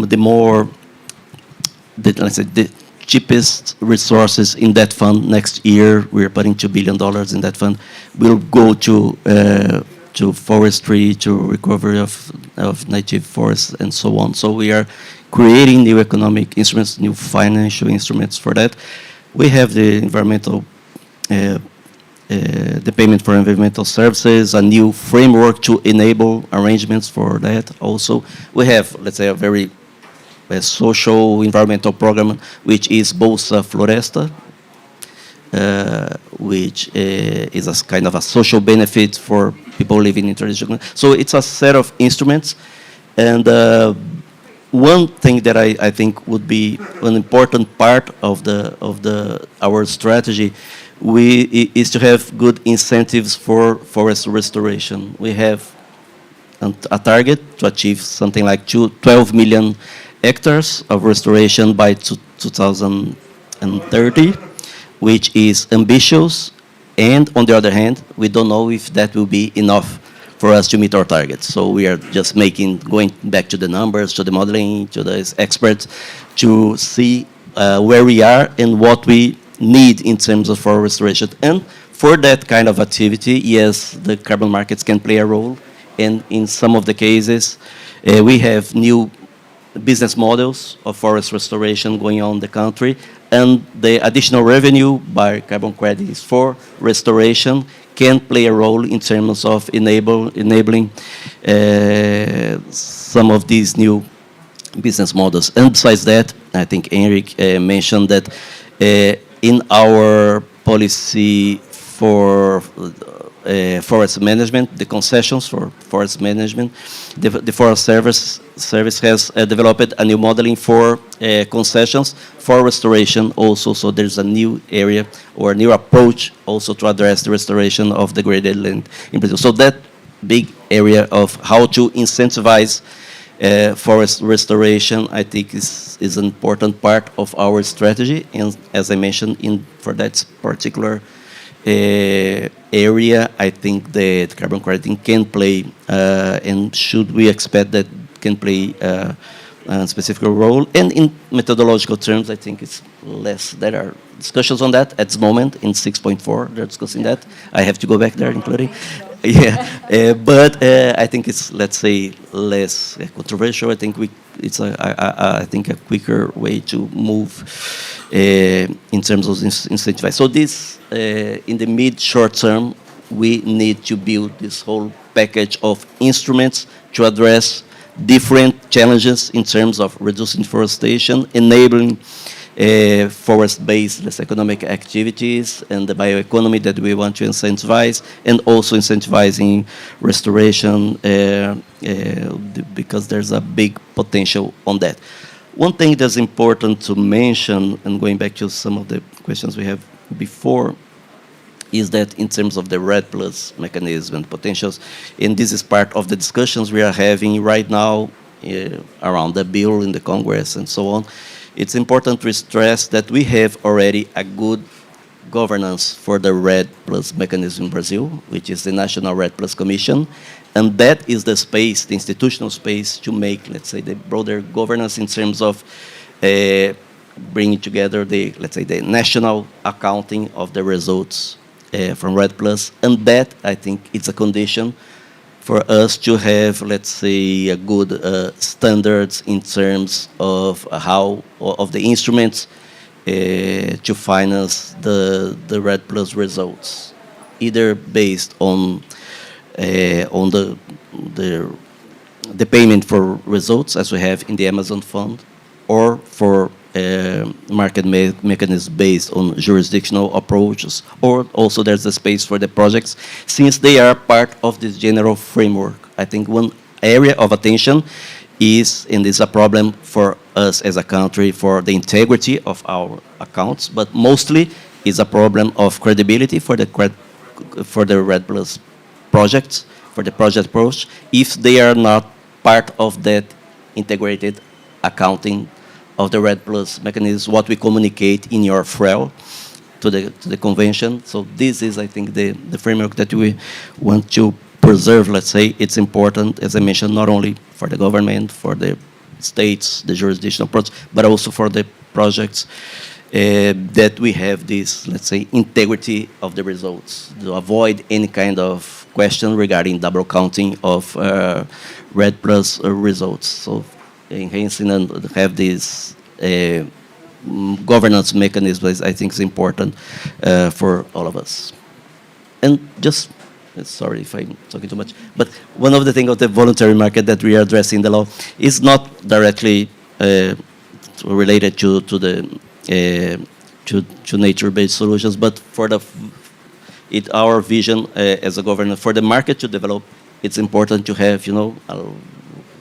Speaker 2: cheapest resources in that fund next year. We are putting $2 billion in that fund. Will go to forestry, to recovery of native forests, and so on. So we are creating new economic instruments, new financial instruments for that. We have the environmental, the payment for environmental services, a new framework to enable arrangements for that also. We have, let's say, a very social environmental program, which is Bolsa Floresta, which is a kind of a social benefit for people living in traditional. So it's a set of instruments, and one thing that I think would be an important part of our strategy is to have good incentives for forest restoration. We have a target to achieve something like 12 million hectares of restoration by 2030, which is ambitious. And on the other hand, we don't know if that will be enough for us to meet our targets. So we are just going back to the numbers, to the modeling, to the experts, to see where we are and what we need in terms of forest restoration. And for that kind of activity, yes, the carbon markets can play a role. And in some of the cases, we have new business models of forest restoration going on in the country, and the additional revenue by carbon credits for restoration can play a role in terms of enabling some of these new business models. And besides that, I think Henrik mentioned that in our policy for forest management, the concessions for forest management, the Forest Service has developed a new modeling for concessions for restoration also. So there's a new area or a new approach also to address the restoration of degraded land in Brazil. So that big area of how to incentivize forest restoration, I think is an important part of our strategy. And as I mentioned, for that particular area, I think that carbon crediting can play, and should we expect that can play a specific role. And in methodological terms, I think it's less. There are discussions on that at the moment in 6.4. They're discussing that. I have to go back there, including. Yeah, but I think it's, let's say, less controversial. I think it's I think a quicker way to move in terms of incentivize. So this in the mid-short term, we need to build this whole package of instruments to address different challenges in terms of reducing deforestation, enabling forest-based economic activities and the bioeconomy that we want to incentivize, and also incentivizing restoration because there's a big potential on that. One thing that's important to mention, and going back to some of the questions we have before, is that in terms of the REDD+ mechanism and potentials, and this is part of the discussions we are having right now around the bill in the Congress and so on, it's important to stress that we have already a good governance for the REDD+ mechanism in Brazil, which is the National REDD+ Commission, and that is the space, the institutional space, to make, let's say, the broader governance in terms of bringing together the, let's say, the national accounting of the results from REDD+, and that, I think, it's a condition for us to have, let's say, a good standards in terms of how of the instruments to finance the REDD+ results, either based on the payment for results as we have in the Amazon Fund, or for market mechanisms based on jurisdictional approaches, or also there's a space for the projects, since they are part of this general framework. I think one area of attention is, and is a problem for us as a country, for the integrity of our accounts, but mostly is a problem of credibility for the REDD+ projects, for the project approach, if they are not part of that integrated accounting of the REDD+ mechanism, what we communicate in your FREL to the convention. So this is, I think, the framework that we want to preserve, let's say. It's important, as I mentioned, not only for the government, for the states, the jurisdictional approach, but also for the projects that we have this, let's say, integrity of the results, to avoid any kind of question regarding double counting of REDD+ results. So enhancing and have this governance mechanism, I think, is important for all of us. And just, sorry if I'm talking too much, but one of the things of the voluntary market that we are addressing in the law is not directly related to nature-based solutions, but for our vision as a government, for the market to develop, it's important to have,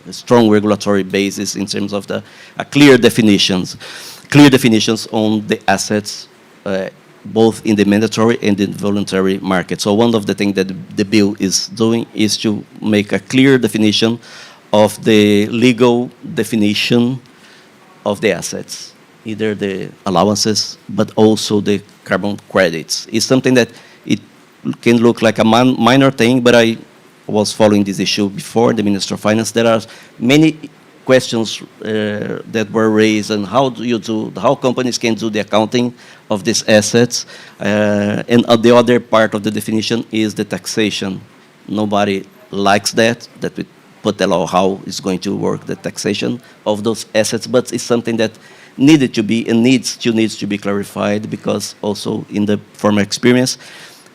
Speaker 2: a strong regulatory basis in terms of clear definitions on the assets both in the mandatory and the voluntary market. So one of the things that the bill is doing is to make a clear definition of the legal definition of the assets, either the allowances, but also the carbon credits. It's something that it can look like a minor thing, but I was following this issue before, the Minister of Finance. There are many questions that were raised on how companies can do the accounting of these assets. And the other part of the definition is the taxation. Nobody likes that we put the law how it's going to work, the taxation of those assets, but it's something that needed to be and needs to be clarified, because also in the former experience,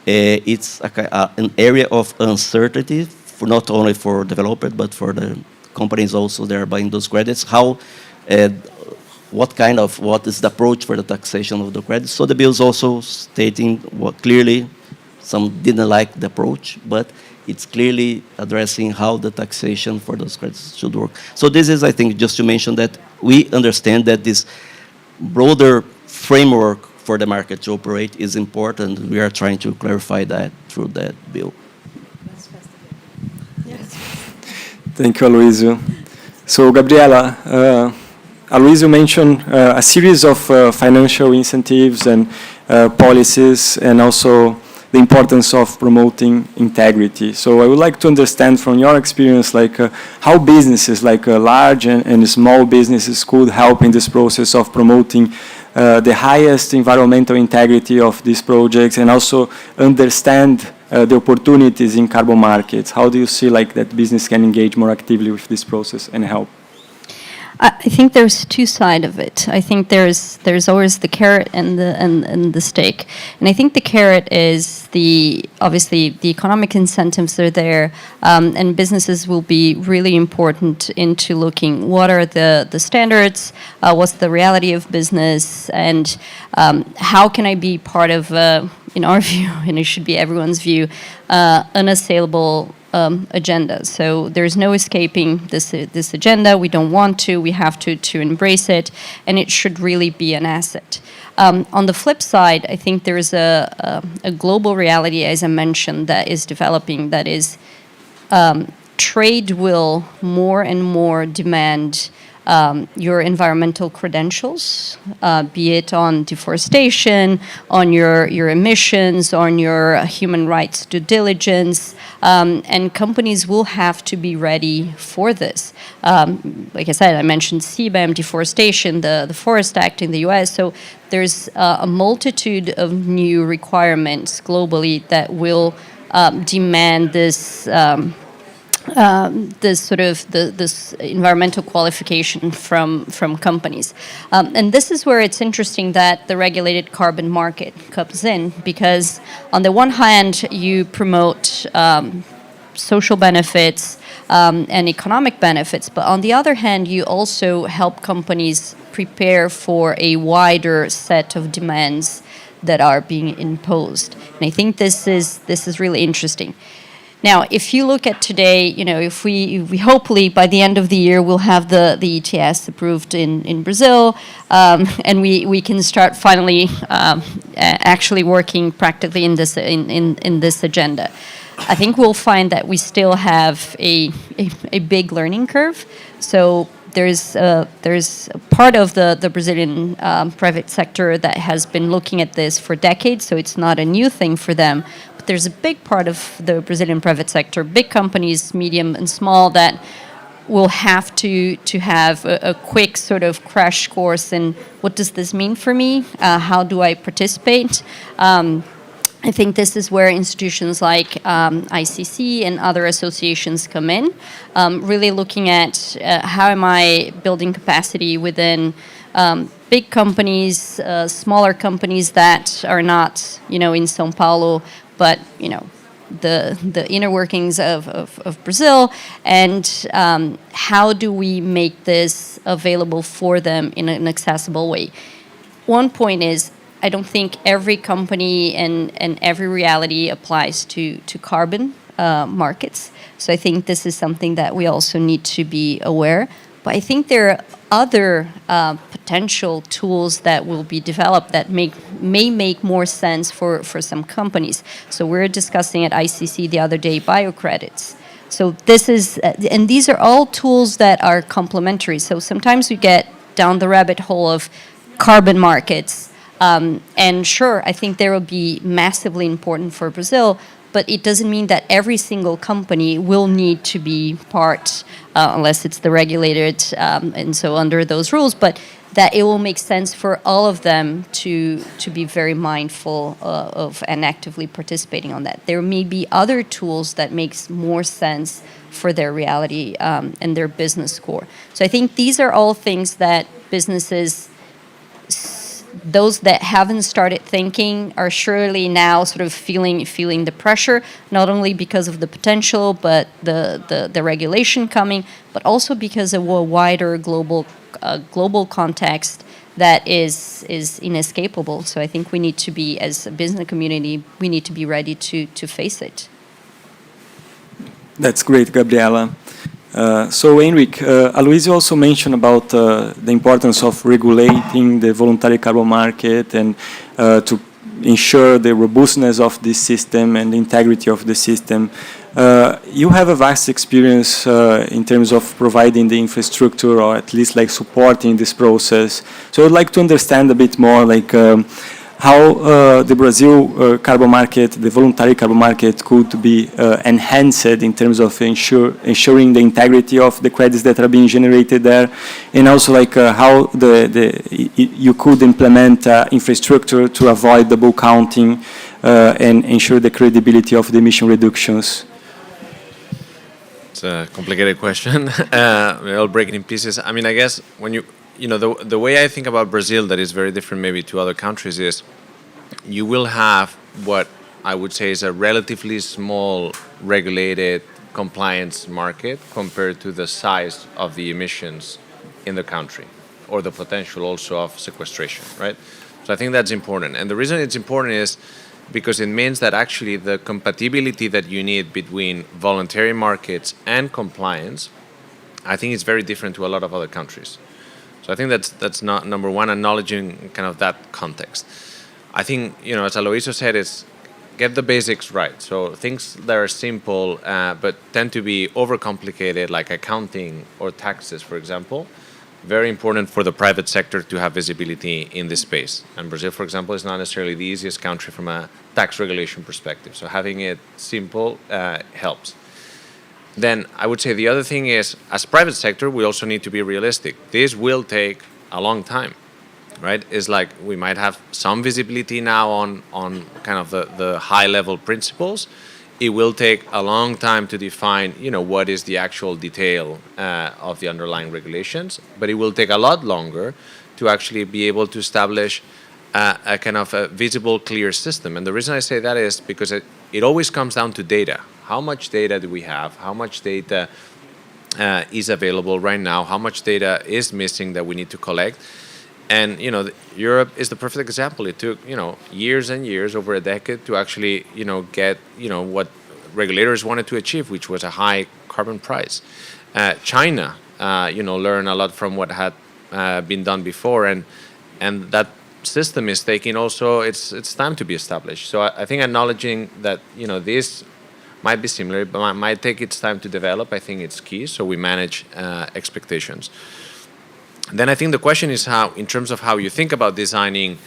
Speaker 2: it's an area of uncertainty, for not only for developers, but for the companies also that are buying those credits. How, what is the approach for the taxation of the credits? So the bill is also stating what clearly, some didn't like the approach, but it's clearly addressing how the taxation for those credits should work. So this is, I think, just to mention that we understand that this broader framework for the market to operate is important. We are trying to clarify that through that bill.
Speaker 1: Thank you, Aloysio. So, Gabriela, Aloysio mentioned a series of financial incentives and policies, and also the importance of promoting integrity. So I would like to understand from your experience, like how businesses, like large and small businesses, could help in this process of promoting the highest environmental integrity of these projects, and also understand the opportunities in carbon markets. How do you see like that business can engage more actively with this process and help?
Speaker 3: I think there's two sides of it. I think there's always the carrot and the stick. And I think the carrot is obviously the economic incentives are there, and businesses will be really important into looking what are the standards, what's the reality of business, and how can I be part of, in our view, and it should be everyone's view, unassailable agenda. So there's no escaping this agenda. We don't want to. We have to embrace it, and it should really be an asset. On the flip side, I think there is a global reality, as I mentioned, that is developing. That is, trade will more and more demand your environmental credentials, be it on deforestation, on your emissions, on your human rights due diligence, and companies will have to be ready for this. Like I said, I mentioned CBAM, deforestation, the Forest Act in the US, so there's a multitude of new requirements globally that will demand this this environmental qualification from companies. And this is where it's interesting that the regulated carbon market comes in, because on the one hand, you promote social benefits and economic benefits, but on the other hand, you also help companies prepare for a wider set of demands that are being imposed. And I think this is really interesting. Now, if you look at today, if we hopefully by the end of the year we'll have the ETS approved in Brazil, and we can start finally actually working practically in this agenda. I think we'll find that we still have a big learning curve. So there's a part of the Brazilian private sector that has been looking at this for decades, so it's not a new thing for them. There's a big part of the Brazilian private sector, big companies, medium and small, that will have to have a quick sort of crash course in what does this mean for me? How do I participate? I think this is where institutions like ICC and other associations come in, really looking at how am I building capacity within big companies, smaller companies that are not, in São Paulo, but the inner workings of Brazil, and how do we make this available for them in an accessible way? One point is, I don't think every company and every reality applies to carbon markets. So I think this is something that we also need to be aware. But I think there are other potential tools that will be developed that may make more sense for some companies. So we're discussing at ICC the other day biocredits. So this is, and these are all tools that are complementary. So sometimes we get down the rabbit hole of carbon markets. And sure, I think they will be massively important for Brazil, but it doesn't mean that every single company will need to be part, unless it's the regulated, and so under those rules, but that it will make sense for all of them to be very mindful of and actively participating on that. There may be other tools that makes more sense for their reality and their business core. So I think these are all things that businesses, those that haven't started thinking are surely now sort of feeling the pressure, not only because of the potential, but the regulation coming, but also because of a wider global context that is inescapable. So I think we need to be, as a business community, we need to be ready to face it.
Speaker 1: That's great, Gabriela. So, Henrik, Aloysio also mentioned about the importance of regulating the voluntary carbon market and to ensure the robustness of this system and the integrity of the system. You have a vast experience in terms of providing the infrastructure, or at least like supporting this process. So I'd like to understand a bit more like how the Brazil carbon market, the voluntary carbon market, could be enhanced in terms of ensuring the integrity of the credits that are being generated there, and also like how you could implement infrastructure to avoid double counting and ensure the credibility of the emission reductions.
Speaker 4: It's a complicated question. I'll break it in pieces. I mean, I guess when the way I think about Brazil that is very different maybe to other countries is you will have what I would say is a relatively small regulated compliance market compared to the size of the emissions in the country, or the potential also of sequestration, right? So I think that's important. And the reason it's important is because it means that actually the compatibility that you need between voluntary markets and compliance, I think is very different to a lot of other countries. So I think that's not number one, acknowledging kind of that context. I think, as Aloysio said, is get the basics right. So things that are simple but tend to be overcomplicated, like accounting or taxes, for example, very important for the private sector to have visibility in this space. And Brazil, for example, is not necessarily the easiest country from a tax regulation perspective. So having it simple helps. Then I would say the other thing is, as private sector, we also need to be realistic. This will take a long time, right? It's like we might have some visibility now on kind of the high-level principles. It will take a long time to define, what is the actual detail of the underlying regulations, but it will take a lot longer to actually be able to establish a kind of a visible, clear system. And the reason I say that is because it always comes down to data. How much data do we have? How much data is available right now? How much data is missing that we need to collect? And, Europe is the perfect example. It took, years and years, over a decade, to actually, get, what regulators wanted to achieve, which was a high carbon price. China, learned a lot from what had been done before, and that system is taking also it's time to be established. So I think acknowledging that, this might be similar, but might take its time to develop, I think it's key, so we manage expectations. Then I think the question is how, in terms of how you think about designing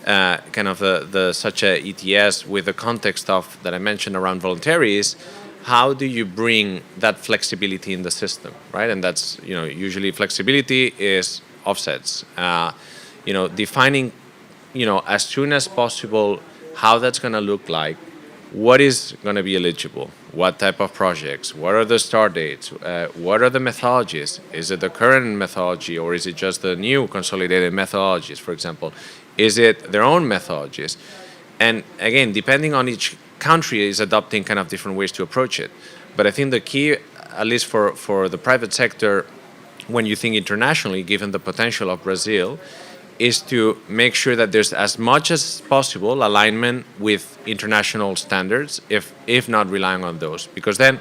Speaker 4: kind of such a ETS with the context of that I mentioned around voluntary, is how do you bring that flexibility in the system, right? And that's, usually flexibility is offsets. Defining, as soon as possible how that's going to look like, what is going to be eligible, what type of projects, what are the start dates, what are the methodologies, is it the current methodology or is it just the new consolidated methodologies, for example, is it their own methodologies? And again, depending on each country is adopting kind of different ways to approach it. But I think the key, at least for the private sector, when you think internationally, given the potential of Brazil, is to make sure that there's as much as possible alignment with international standards, if not relying on those. Because then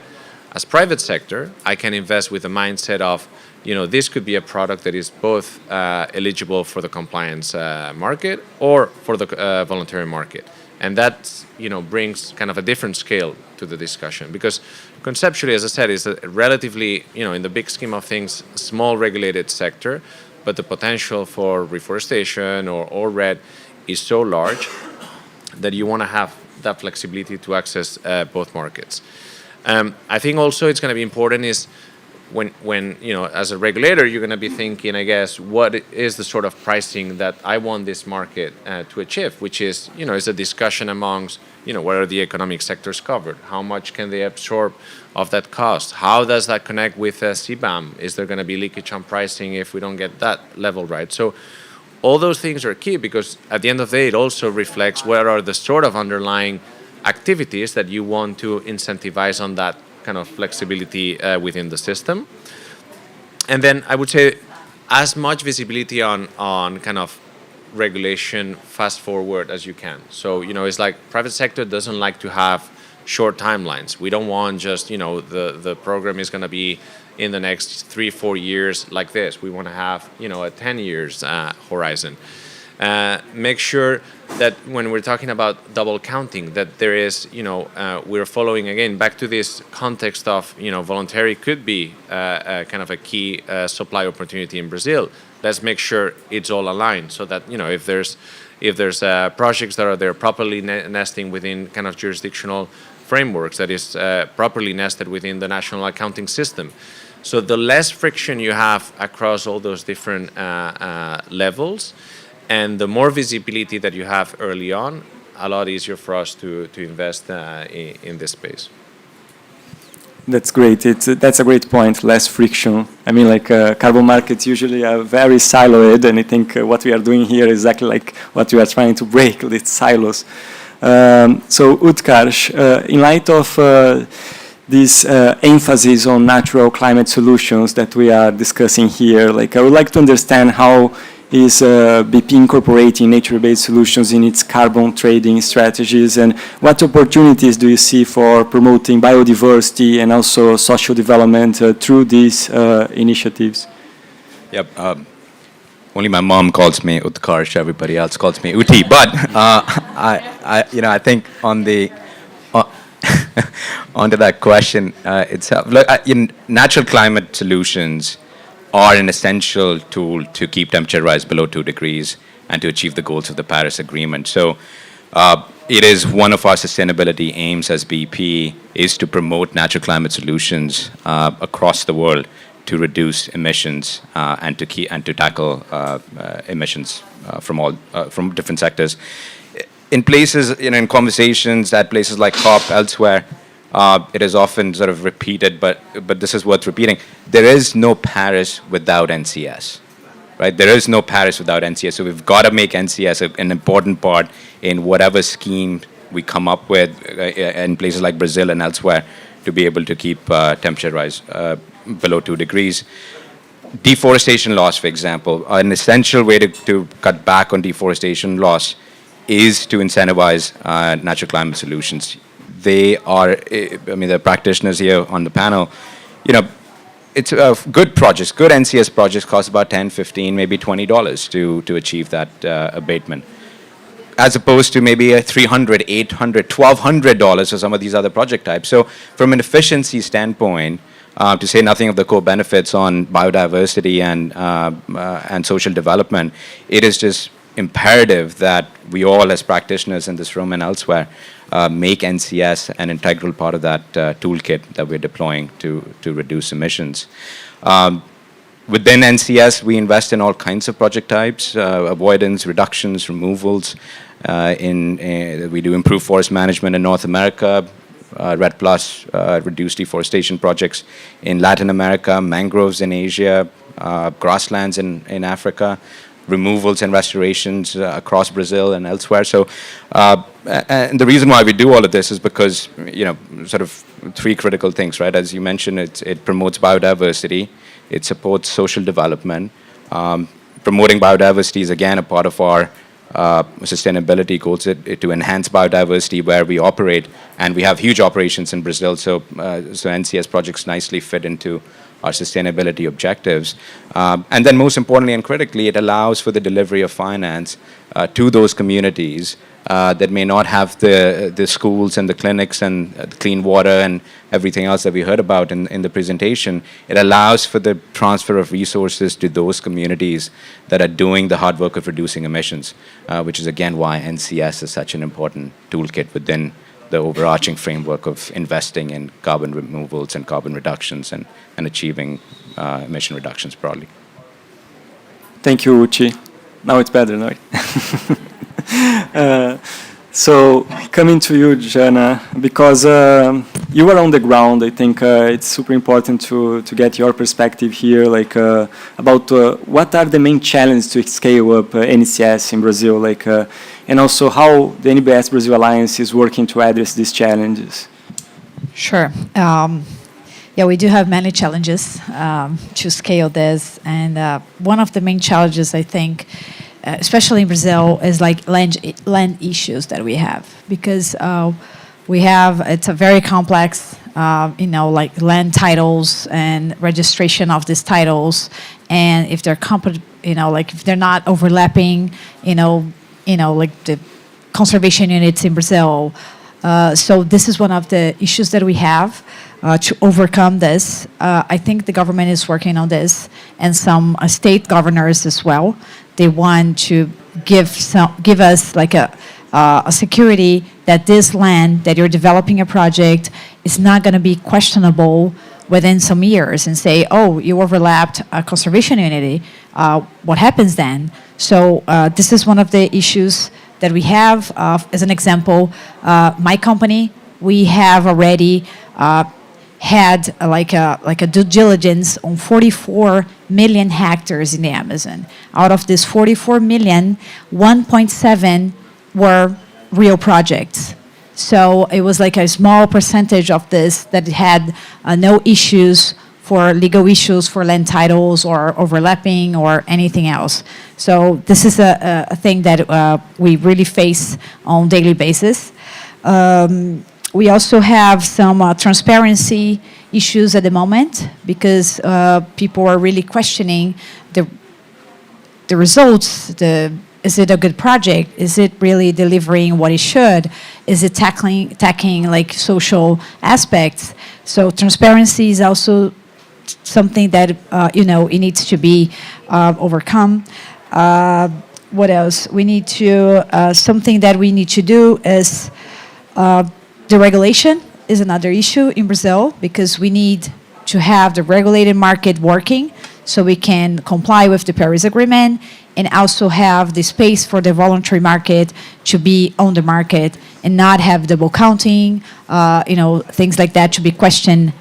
Speaker 4: As private sector, I can invest with the mindset of, this could be a product that is both eligible for the compliance market or for the voluntary market. And that, brings kind of a different scale to the discussion. Because conceptually, as I said, it's a relatively, in the big scheme of things, small regulated sector, but the potential for reforestation or RED is so large that you want to have that flexibility to access both markets. I think also it's going to be important is when as a regulator, you're going to be thinking, I guess, what is the sort of pricing that I want this market to achieve, which is, is a discussion amongst, what are the economic sectors covered? How much can they absorb of that cost? How does that connect with CBAM? Is there going to be leakage on pricing if we don't get that level right? So all those things are key because at the end of the day, it also reflects what are the sort of underlying activities that you want to incentivize on that kind of flexibility within the system. And then I would say as much visibility on kind of regulation fast forward as you can. So, it's like private sector doesn't like to have short timelines. We don't want just, the program is going to be in the next 3-4 years like this. We want to have, a 10 years horizon. Make sure that when we're talking about double counting, that there is, we're following again back to this context of, voluntary could be kind of a key supply opportunity in Brazil. Let's make sure it's all aligned so that, if there's projects that are there properly nesting within kind of jurisdictional frameworks, that is properly nested within the national accounting system. So the less friction you have across all those different levels, and the more visibility that you have early on, a lot easier for us to invest in this space.
Speaker 1: That's great. That's a great point. Less friction. I mean, carbon markets usually are very siloed, and I think what we are doing here is exactly like what we are trying to break, these silos. So, Utkarsh, in light of this emphasis on natural climate solutions that we are discussing here, I would like to understand how is BP incorporating nature-based solutions in its carbon trading strategies, and what opportunities do you see for promoting biodiversity and also social development through these initiatives?
Speaker 5: Yep. Only my mom calls me Utkarsh. Everybody else calls me Uti. But I think onto that question itself. Look, natural climate solutions are an essential tool to keep temperature rise below 2 degrees and to achieve the goals of the Paris Agreement. So it is one of our sustainability aims as BP is to promote natural climate solutions across the world to reduce emissions and to tackle emissions from different sectors. In places, in conversations at places like COP, elsewhere, it is often sort of repeated, but this is worth repeating. There is no Paris without NCS, right? There is no Paris without NCS. So we've got to make NCS an important part in whatever scheme we come up with in places like Brazil and elsewhere to be able to keep temperature rise below 2 degrees. Deforestation loss, for example, an essential way to cut back on deforestation loss is to incentivize natural climate solutions. They are, the practitioners here on the panel, it's good projects, good NCS projects cost about $10, $15, maybe $20 to achieve that abatement, as opposed to maybe $300, $800, $1,200 for some of these other project types. So from an efficiency standpoint, to say nothing of the co-benefits on biodiversity and social development, it is just imperative that we all as practitioners in this room and elsewhere make NCS an integral part of that toolkit that we're deploying to reduce emissions. Within NCS, we invest in all kinds of project types, avoidance, reductions, removals. We do improved forest management in North America, RED Plus, reduced deforestation projects in Latin America, mangroves in Asia, grasslands in Africa, removals and restorations across Brazil and elsewhere. So, and the reason why we do all of this is because, sort of three critical things, right? As you mentioned, it promotes biodiversity, it supports social development. Promoting biodiversity is again a part of our sustainability goals to enhance biodiversity where we operate, and we have huge operations in Brazil, so NCS projects nicely fit into our sustainability objectives. And then most importantly and critically, it allows for the delivery of finance to those communities that may not have the schools and the clinics and the clean water and everything else that we heard about in the presentation. It allows for the transfer of resources to those communities that are doing the hard work of reducing emissions, which is again why NCS is such an important toolkit within the overarching framework of investing in carbon removals and carbon reductions and achieving emission reductions broadly.
Speaker 1: Thank you, Uchi. Now it's better, no? So coming to you, Jana, because you are on the ground, I think it's super important to get your perspective here, like about what are the main challenges to scale up NCS in Brazil, like, and also how the NBS Brazil Alliance is working to address these challenges.
Speaker 6: Sure. Yeah, we do have many challenges to scale this, and one of the main challenges, I think, especially in Brazil, is like land issues that we have, because it's a very complex, like like titles and registration of these titles, and if they're like if they're not overlapping, like the conservation units in Brazil. So this is one of the issues that we have to overcome this. I think the government is working on this, and some state governors as well. They want to give us like a security that this land that you're developing a project is not going to be questionable within some years and say, oh, you overlapped a conservation unity. What happens then? So this is one of the issues that we have. As an example, my company, we have already had like a due diligence on 44 million hectares in the Amazon. Out of this 44 million, 1.7 were real projects. So it was like a small percentage of this that had no issues for legal issues for land titles or overlapping or anything else. So this is a thing that we really face on a daily basis. We also have some transparency issues at the moment, because people are really questioning the results. Is it a good project? Is it really delivering what it should? Is it tackling like social aspects? So transparency is also something that it needs to be overcome. What else? We need to something that we need to do is the regulation is another issue in Brazil, because we need to have the regulated market working so we can comply with the Paris Agreement, and also have the space for the voluntary market to be on the market and not have double counting, things like that to be questioned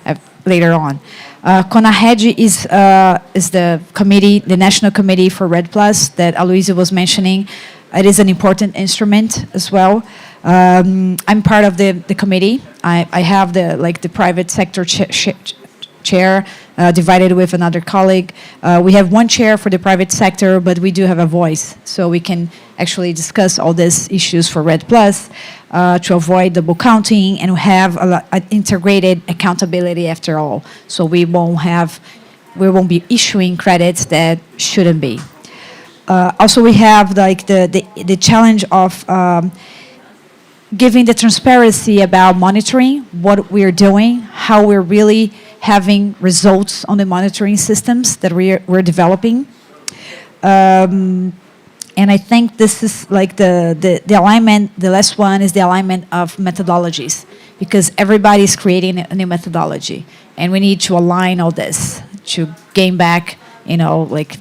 Speaker 6: later on. CONARED is the committee, the National Committee for REDD+ that Aloysio was mentioning. It is an important instrument as well. I'm part of the committee. I have the private sector chair divided with another colleague. We have one chair for the private sector, but we do have a voice, so we can actually discuss all these issues for REDD+ to avoid double counting and have an integrated accountability after all. So we won't be issuing credits that shouldn't be. Also, we have like the challenge of giving the transparency about monitoring what we're doing, how we're really having results on the monitoring systems that we're developing. And I think this is like the alignment. The last one is the alignment of methodologies, because everybody's creating a new methodology, and we need to align all this to gain back, like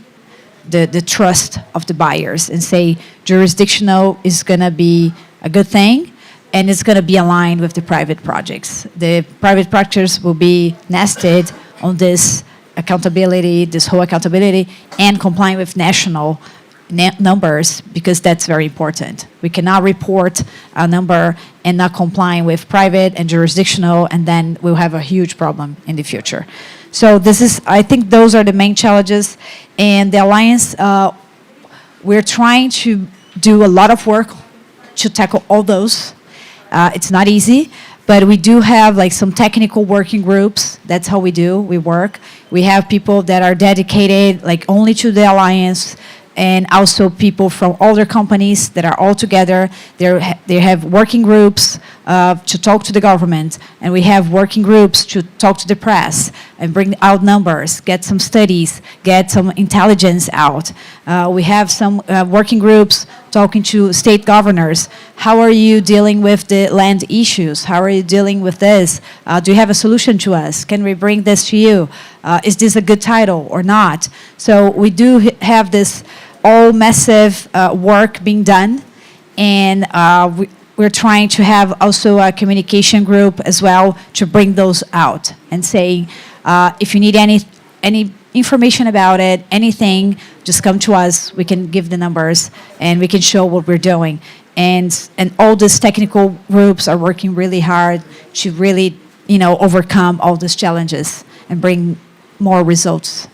Speaker 6: the trust of the buyers, and say jurisdictional is going to be a good thing, and it's going to be aligned with the private projects. The private projects will be nested on this accountability, this whole accountability, and complying with national numbers, because that's very important. We cannot report a number and not complying with private and jurisdictional, and then we'll have a huge problem in the future. So I think those are the main challenges. And the Alliance, we're trying to do a lot of work to tackle all those. It's not easy, but we do have like some technical working groups. That's how we do. We work. We have people that are dedicated like only to the alliance, and also people from other companies that are all together. They have working groups to talk to the government, and we have working groups to talk to the press and bring out numbers, get some studies, get some intelligence out. We have some working groups talking to state governors. How are you dealing with the land issues? How are you dealing with this? Do you have a solution to us? Can we bring this to you? Is this a good title or not? So we do have this all massive work being done, and we're trying to have also a communication group as well to bring those out and say, if you need any information about it, anything, just come to us. We can give the numbers and we can show what we're doing. And all these technical groups are working really hard to really, overcome all these challenges and bring more results.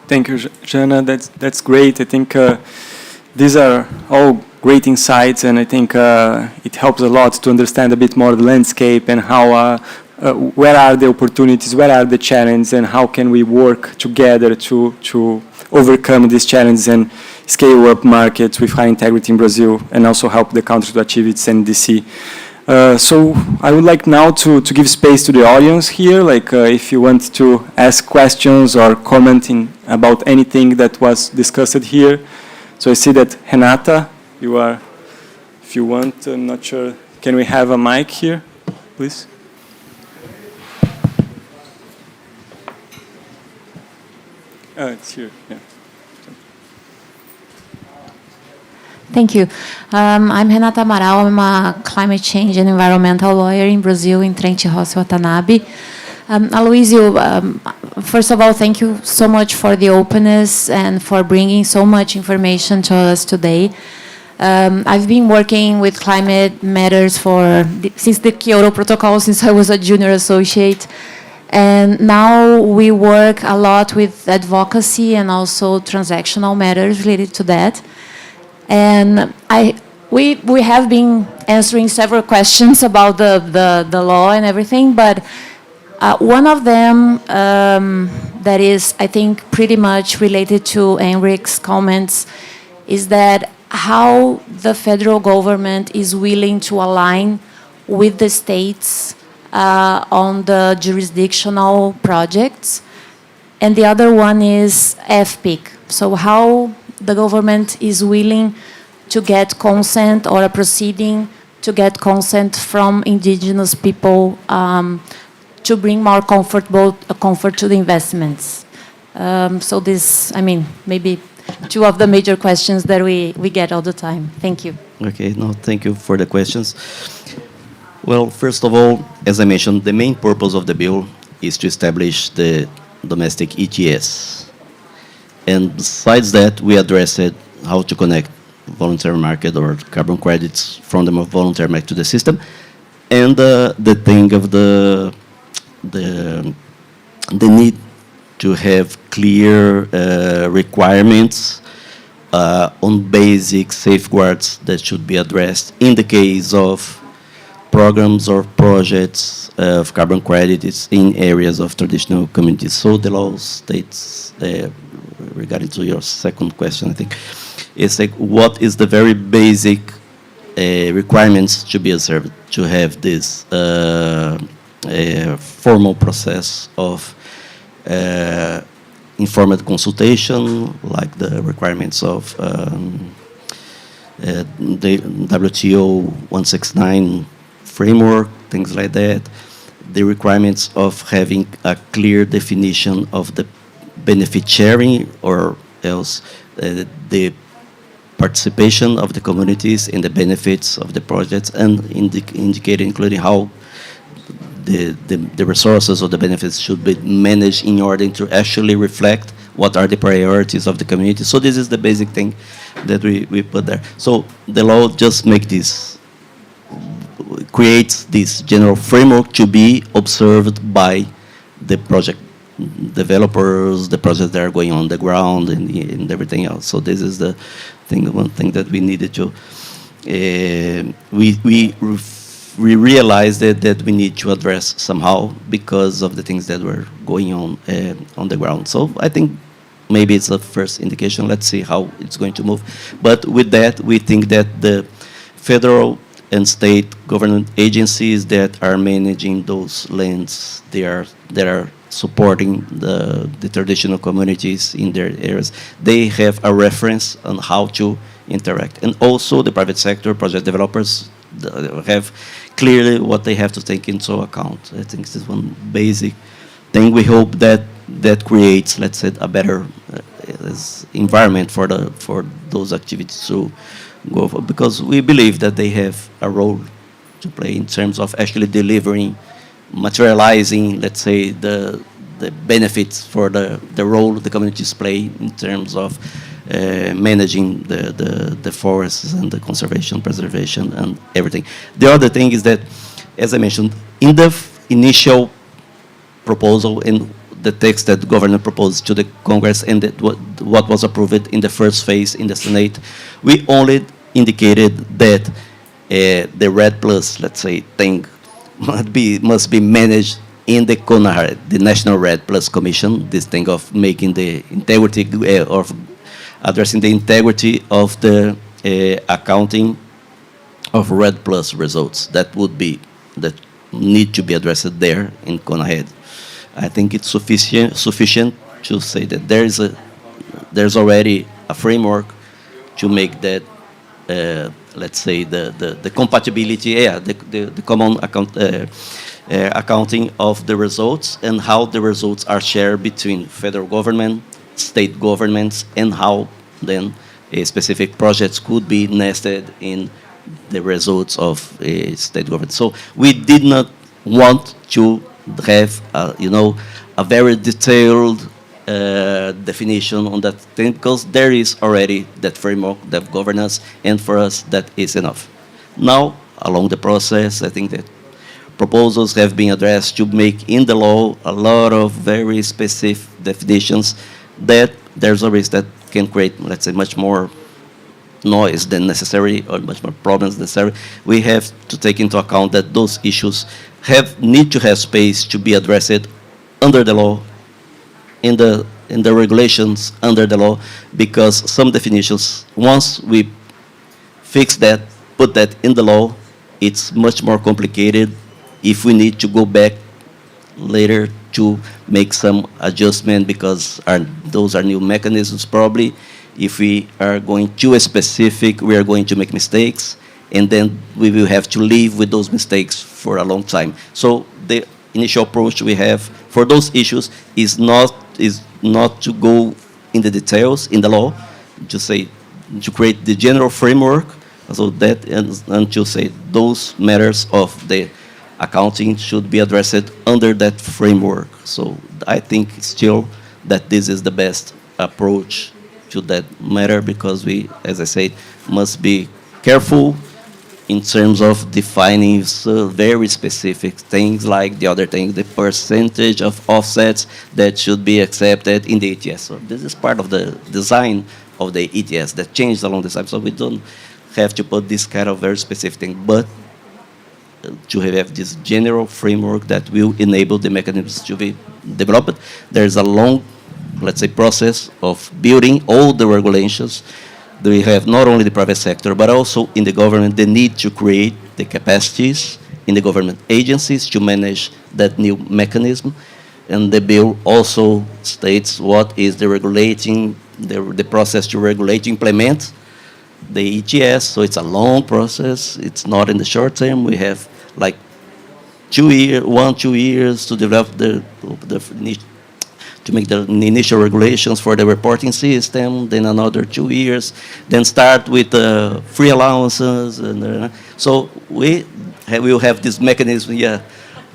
Speaker 1: Thank you, Jana. That's great. I think these are all great insights, and I think it helps a lot to understand a bit more the landscape and how, where are the opportunities, where are the challenges, and how can we work together to overcome these challenges and scale up markets with high integrity in Brazil, and also help the country to achieve its NDC. So I would like now to give space to the audience here, like if you want to ask questions or commenting about anything that was discussed here. So I see that Renata, you are, if you want, I'm not sure, can we have a mic here, please? It's here, yeah.
Speaker 7: Thank you. I'm Renata Amaral. I'm a climate change and environmental lawyer in Brazil, in Trent Rossi Watanabe. Aloysio, first of all, thank you so much for the openness and for bringing so much information to us today. I've been working with climate matters since the Kyoto Protocol, since I was a junior associate. And now we work a lot with advocacy and also transactional matters related to that. And we have been answering several questions about the law and everything, but one of them that is, I think, pretty much related to Enric's comments is that how the federal government is willing to align with the states on the jurisdictional projects. And the other one is FPIC. So how the government is willing to get consent or a proceeding to get consent from indigenous people to bring more comfort to the investments. So this, maybe two of the major questions that we get all the time. Thank you.
Speaker 2: Okay, no, thank you for the questions. Well, first of all, as I mentioned, the main purpose of the bill is to establish the domestic ETS. And besides that, we addressed how to connect voluntary market or carbon credits from the voluntary market to the system, and the thing of the need to have clear requirements on basic safeguards that should be addressed in the case of programs or projects of carbon credits in areas of traditional communities. So the law states, regarding to your second question, I think, it's like what is the very basic requirements to be observed to have this formal process of informed consultation, like the requirements of the WTO 169 framework, things like that, the requirements of having a clear definition of the benefit sharing, or else the participation of the communities in the benefits of the projects, and indicating, including how the resources or the benefits should be managed in order to actually reflect what are the priorities of the community. So this is the basic thing that we put there. So the law just creates this general framework to be observed by the project developers, the projects that are going on the ground, and everything else. So this is the thing, one thing that we needed to. We realized that we need to address somehow because of the things that were going on the ground. So I think maybe it's a first indication. Let's see how it's going to move. But with that, we think that the federal and state government agencies that are managing those lands, that are supporting the traditional communities in their areas, they have a reference on how to interact. And also the private sector, project developers, have clearly what they have to take into account. I think this is one basic thing. We hope that creates, let's say, a better environment for those activities to go for, because we believe that they have a role to play in terms of actually delivering, materializing, let's say, the benefits for the role the communities play in terms of managing the forests and the conservation, preservation, and everything. The other thing is that, as I mentioned, in the initial proposal, in the text that the governor proposed to the Congress and what was approved in the first phase in the Senate, we only indicated that the REDD Plus, let's say, thing must be managed in the CONAHAR, the National REDD Plus Commission, this thing of making the integrity, of addressing the integrity of the accounting of REDD Plus results. That need to be addressed there in CONAHED. I think it's sufficient to say that there's already a framework to make that, let's say, the compatibility, the common accounting of the results and how the results are shared between federal government, state governments, and how then specific projects could be nested in the results of a state government. So we did not want to have, a very detailed definition on that thing, because there is already that framework, that governance, and for us that is enough. Now, along the process, I think that proposals have been addressed to make in the law a lot of very specific definitions that there's a risk that can create, let's say, much more noise than necessary, or much more problems than necessary. We have to take into account that those issues need to have space to be addressed under the law, in the regulations under the law, because some definitions, once we fix that, put that in the law, it's much more complicated if we need to go back later to make some adjustment, because those are new mechanisms probably. If we are going too specific, we are going to make mistakes, and then we will have to live with those mistakes for a long time. So the initial approach we have for those issues is not to go in the details in the law, to create the general framework, so that and to say those matters of the accounting should be addressed under that framework. So I think still that this is the best approach to that matter, because we, as I said, must be careful in terms of defining very specific things, like the other thing, the percentage of offsets that should be accepted in the ETS. So this is part of the design of the ETS that changed along the time. So we don't have to put this kind of very specific thing, but to have this general framework that will enable the mechanisms to be developed. There's a long, let's say, process of building all the regulations. We have not only the private sector, but also in the government, the need to create the capacities in the government agencies to manage that new mechanism. And the bill also states what is the regulating, the process to regulate, implement the ETS. So it's a long process. It's not in the short term. We have like 2 years to develop to make the initial regulations for the reporting system, then another 2 years, then start with free allowances. And so we will have this mechanism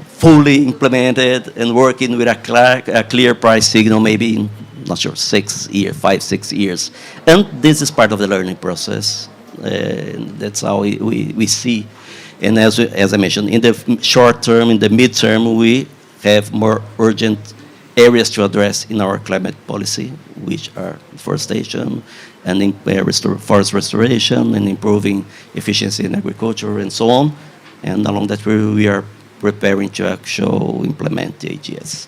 Speaker 2: fully implemented and working with a clear price signal, maybe in, not sure, 5, 6 years. And this is part of the learning process. That's how we see. And as I mentioned, in the short term, in the midterm, we have more urgent areas to address in our climate policy, which are deforestation and forest restoration and improving efficiency in agriculture and so on. And along that way, we are preparing to actually implement the AGS.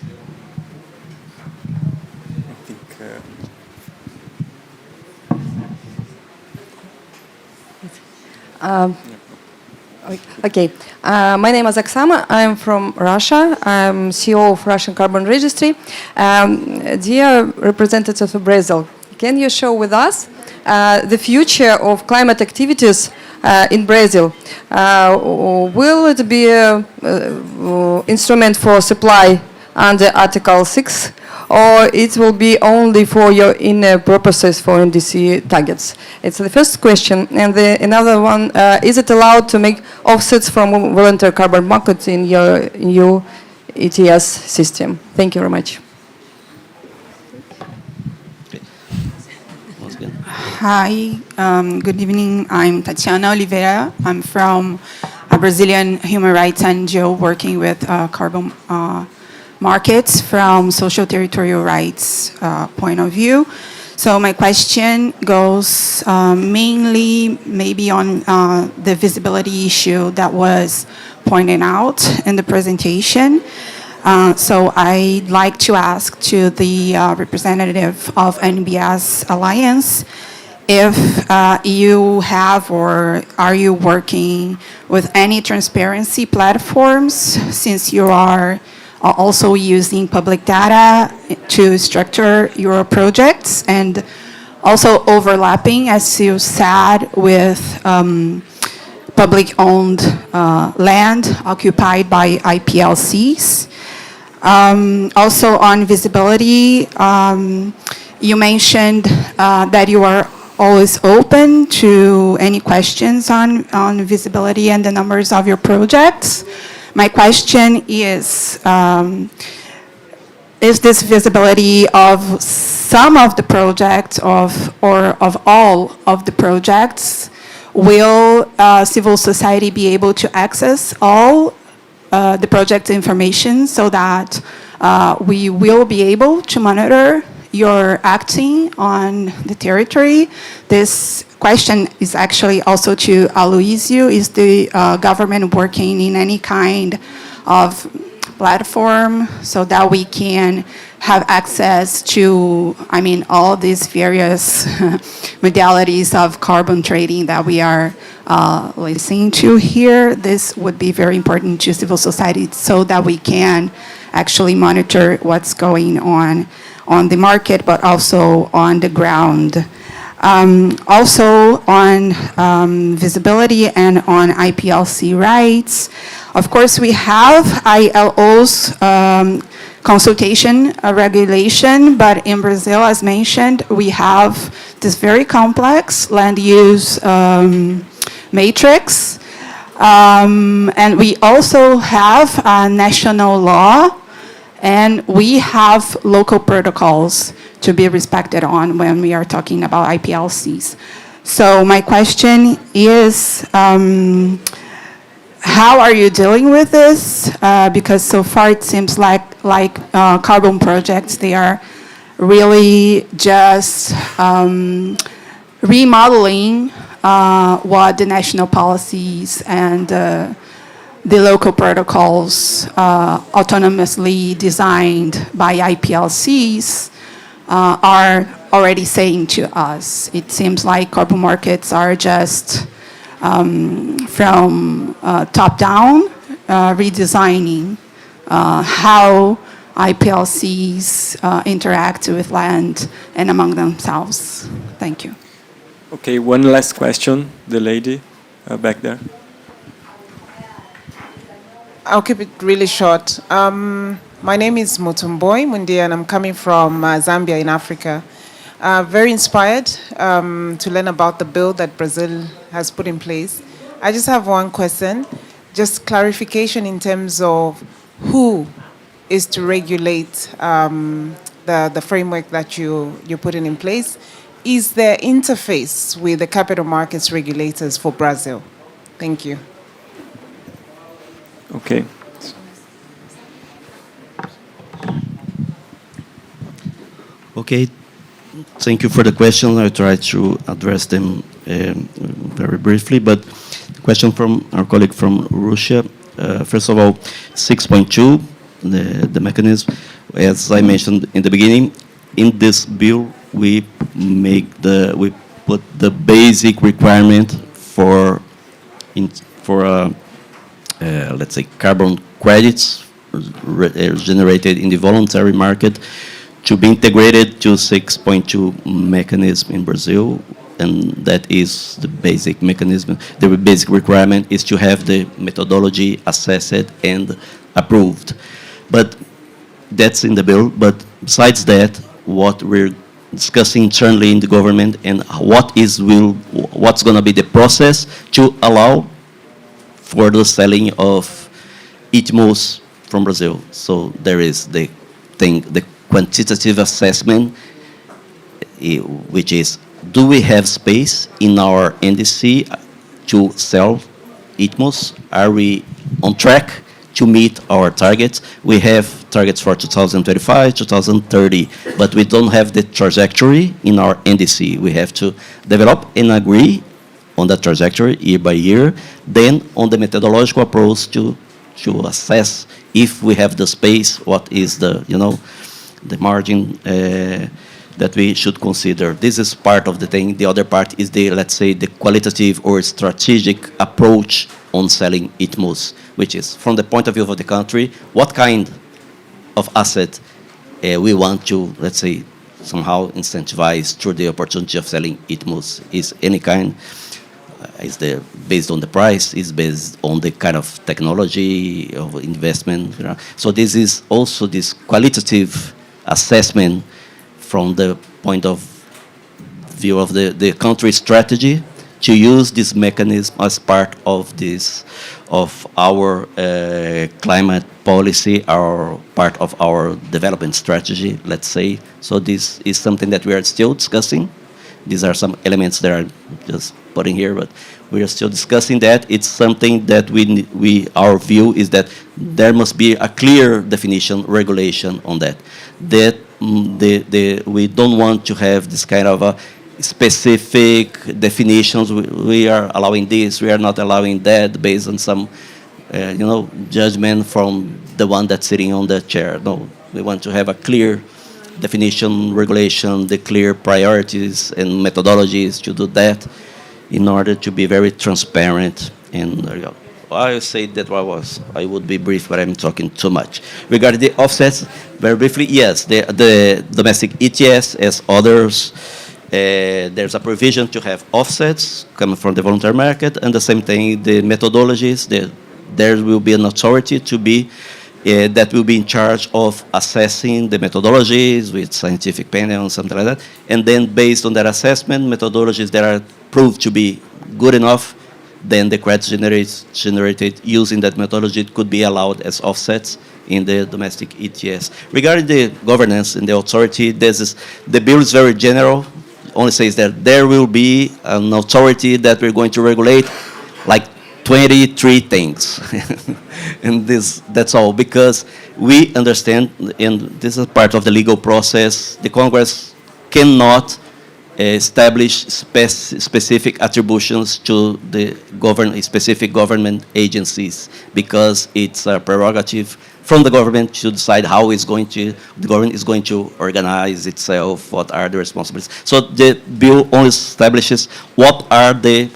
Speaker 8: Okay, my name is Oksana. I'm from Russia. I'm CEO of Russian Carbon Registry. Dear representative of Brazil, can you show with us the future of climate activities in Brazil? Will it be an instrument for supply under Article 6, or it will be only for your inner purposes for NDC targets? It's the first question. And another one, is it allowed to make offsets from voluntary carbon markets in your new ETS system? Thank you very much.
Speaker 9: Hi, good evening. I'm Tatiana Oliveira. I'm from a Brazilian human rights NGO working with carbon markets from social territorial rights point of view. So my question goes mainly maybe on the visibility issue that was pointed out in the presentation. So I'd like to ask to the representative of NBS Alliance if you have or are you working with any transparency platforms, since you are also using public data to structure your projects, and also overlapping, as you said, with public-owned land occupied by IPLCs. Also on visibility, you mentioned that you are always open to any questions on visibility and the numbers of your projects. My question is this visibility of some of the projects or of all of the projects? Will civil society be able to access all the project information so that we will be able to monitor your acting on the territory? This question is actually also to Aloysio. Is the government working in any kind of platform so that we can have access to, I mean, all these various modalities of carbon trading that we are listening to here? This would be very important to civil society so that we can actually monitor what's going on the market, but also on the ground. Also on visibility and on IPLC rights, of course we have ILO's consultation regulation, but in Brazil, as mentioned, we have this very complex land use matrix, and we also have a national law, and we have local protocols to be respected on when we are talking about IPLCs. So my question is, how are you dealing with this? Because so far it seems like carbon projects, they are really just remodeling what the national policies and the local protocols autonomously designed by IPLCs are already saying to us. It seems like carbon markets are just from top down redesigning how IPLCs interact with land and among themselves. Thank you.
Speaker 1: Okay, one last question, the lady back there.
Speaker 10: I'll keep it really short. My name is Mutumboi Mundi, and I'm coming from Zambia in Africa. Very inspired to learn about the bill that Brazil has put in place. I just have one question, just clarification in terms of who is to regulate the framework that you're putting in place. Is there interface with the capital markets regulators for Brazil? Thank you.
Speaker 1: Okay.
Speaker 2: Okay, thank you for the question. I'll try to address them very briefly. But the question from our colleague from Russia, first of all, 6.2, the mechanism, as I mentioned in the beginning, in this bill, we put the basic requirement for let's say carbon credits generated in the voluntary market to be integrated to 6.2 mechanism in Brazil, and that is the basic mechanism. The basic requirement is to have the methodology assessed and approved. But that's in the bill. But besides that, what we're discussing internally in the government and what's going to be the process to allow for the selling of ITMOs from Brazil. So there is the quantitative assessment, which is, do we have space in our NDC to sell ITMOs? Are we on track to meet our targets? We have targets for 2025, 2030, but we don't have the trajectory in our NDC. We have to develop and agree on that trajectory year by year, then on the methodological approach to assess if we have the space, what is the margin that we should consider. This is part of the thing. The other part is let's say, the qualitative or strategic approach on selling ITMOs, which is from the point of view of the country, what kind of asset we want to, let's say, somehow incentivize through the opportunity of selling ITMOs. Is any kind, is based on the price, is based on the kind of technology of investment. So this is also this qualitative assessment from the point of view of the country strategy to use this mechanism as part of our climate policy, or part of our development strategy, let's say. So this is something that we are still discussing. These are some elements that are just putting here, but we are still discussing that. It's something that our view is that there must be a clear definition, regulation on that. That we don't want to have this kind of specific definitions. We are allowing this, we are not allowing that, based on some, judgment from the one that's sitting on the chair. No, we want to have a clear definition, regulation, the clear priorities and methodologies to do that, in order to be very transparent. And there you go. I say that I would be brief, but I'm talking too much. Regarding the offsets, very briefly, yes, the domestic ETS, as others, there's a provision to have offsets coming from the voluntary market, and the same thing, the methodologies, there will be an authority to be that will be in charge of assessing the methodologies with scientific panel and something like that. And then based on that assessment, methodologies that are proved to be good enough, then the credits generated using that methodology could be allowed as offsets in the domestic ETS. Regarding the governance and the authority, the bill is very general. Only says that there will be an authority that we're going to regulate like 23 things. And that's all, because we understand, and this is part of the legal process, the Congress cannot establish specific attributions to the specific government agencies, because it's a prerogative from the government to decide how the government is going to organize itself, what are the responsibilities. So the bill only establishes what are the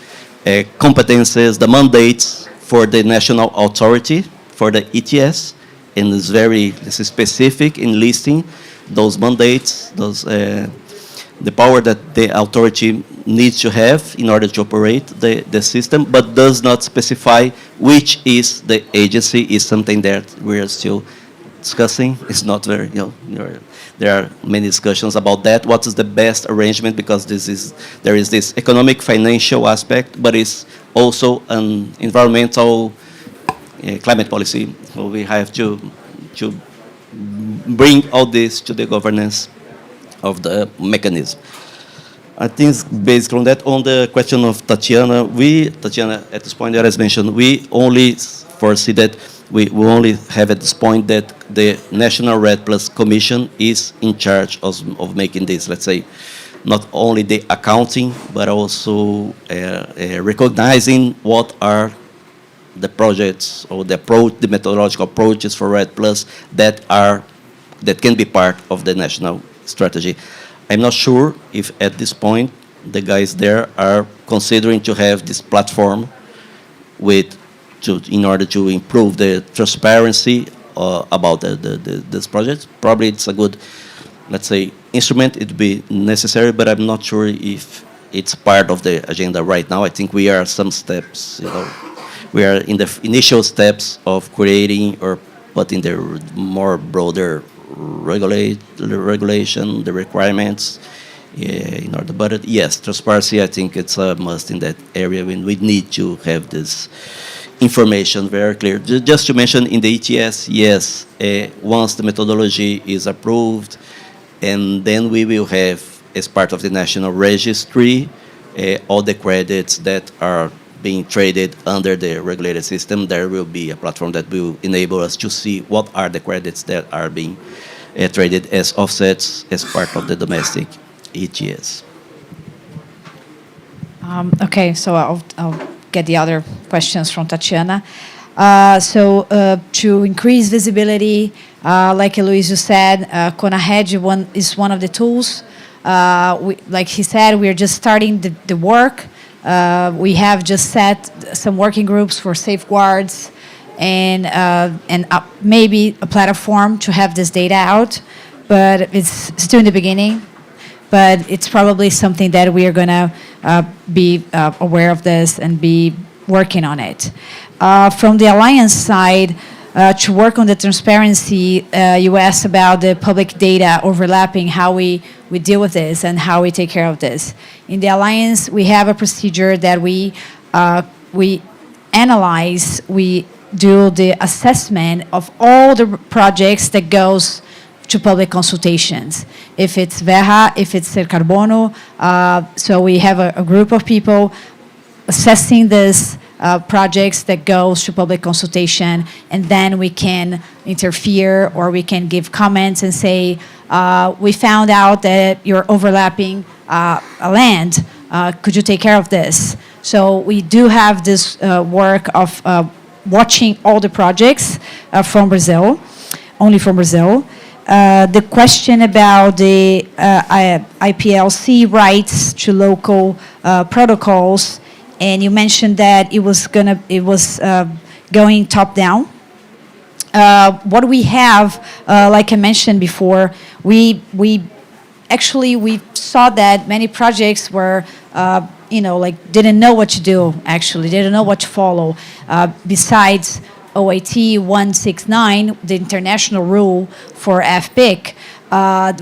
Speaker 2: competences, the mandates for the national authority for the ETS, and it's specific in listing those mandates, the power that the authority needs to have in order to operate the system, but does not specify which is the agency. Is something that we are still discussing. It's not very, there are many discussions about that. What is the best arrangement? Because there is this economic, financial aspect, but it's also an environmental climate policy. So we have to bring all this to the governance of the mechanism. I think based on that, on the question of Tatiana, at this point that as mentioned, we only foresee that we only have at this point that the National Red Plus Commission is in charge of making this, let's say, not only the accounting, but also recognizing what are the projects or the approach, the methodological approaches for Red Plus that can be part of the national strategy. I'm not sure if at this point the guys there are considering to have this platform in order to improve the transparency about this project. Probably it's a good, let's say, instrument. It would be necessary, but I'm not sure if it's part of the agenda right now. I think we are some steps, we are in the initial steps of creating or putting the more broader regulation, the requirements in order. But yes, transparency, I think it's a must in that area when we need to have this information very clear. Just to mention in the ETS, yes, once the methodology is approved, and then we will have, as part of the national registry, all the credits that are being traded under the regulated system. There will be a platform that will enable us to see what are the credits that are being traded as offsets as part of the domestic ETS.
Speaker 6: Okay, so I'll get the other questions from Tatiana. To increase visibility, like Aloysio said, CONAHED is one of the tools. Like he said, we're just starting the work. We have just set some working groups for safeguards and maybe a platform to have this data out, but it's still in the beginning. But it's probably something that we are going to be aware of this and be working on it. From the Alliance side, to work on the transparency, you asked about the public data overlapping, how we deal with this and how we take care of this. In the Alliance, we have a procedure that we analyze, we do the assessment of all the projects that goes to public consultations. If it's VERRA, if it's Ser Carbono, so we have a group of people assessing this projects that goes to public consultation, and then we can interfere or we can give comments and say, we found out that you're overlapping a land. Could you take care of this? So we do have this work of watching all the projects from Brazil, only from Brazil. The question about the IPLC rights to local protocols, and you mentioned that it was going top down. What we have, like I mentioned before, we saw that many projects were, didn't know what to do. Actually, didn't know what to follow. Besides OIT 169, the international rule for FPIC,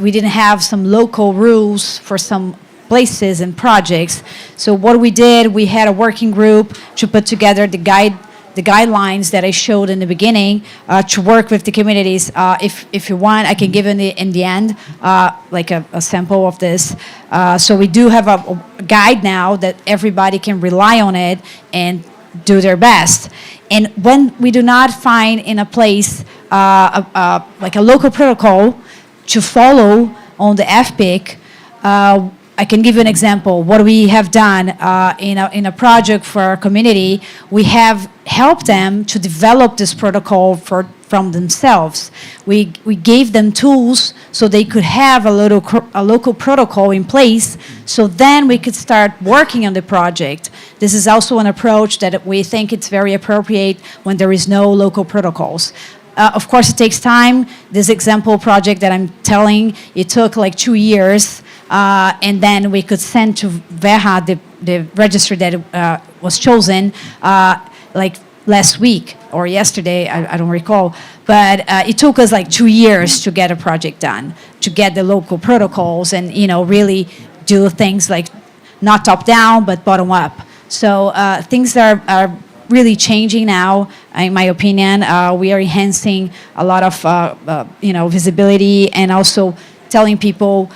Speaker 6: we didn't have some local rules for some places and projects. So what we did, we had a working group to put together the guidelines that I showed in the beginning to work with the communities. If you want, I can give in the end like a sample of this. So we do have a guide now that everybody can rely on it and do their best. And when we do not find in a place like a local protocol to follow on the FPIC, I can give you an example. What we have done in a project for our community, we have helped them to develop this protocol from themselves. We gave them tools so they could have a local protocol in place, so then we could start working on the project. This is also an approach that we think it's very appropriate when there is no local protocols. Of course, it takes time. This example project that I'm telling, it took like 2 years. And then we could send to VERRA, the registry that was chosen, like last week or yesterday, I don't recall. But it took us like 2 years to get a project done, to get the local protocols and, really do things like not top down, but bottom up. So things are really changing now, in my opinion. We are enhancing a lot of, visibility and also telling people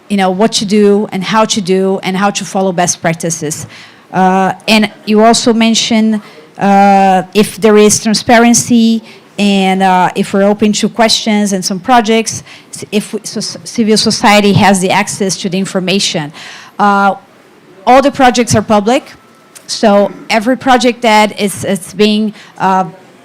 Speaker 6: what to do and how to follow best practices. And you also mentioned if there is transparency and if we're open to questions and some projects, if civil society has the access to the information. All the projects are public, so every project that is being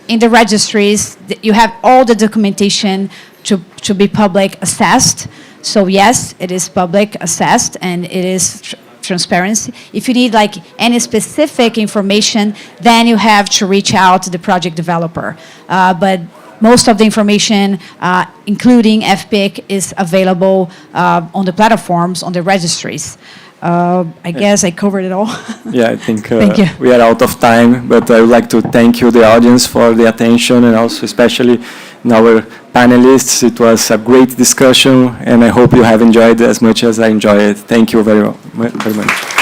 Speaker 6: in the registries, you have all the documentation to be public assessed. So yes, it is public assessed and it is transparency. If you need like any specific information, then you have to reach out to the project developer. But most of the information, including FPIC, is available on the platforms, on the registries. I guess I covered it all.
Speaker 1: Yeah, I think
Speaker 6: Thank you.
Speaker 1: we are out of time, but I would like to thank you, the audience, for the attention, and also especially our panelists. It was a great discussion, and I hope you have enjoyed it as much as I enjoyed it. Thank you very much.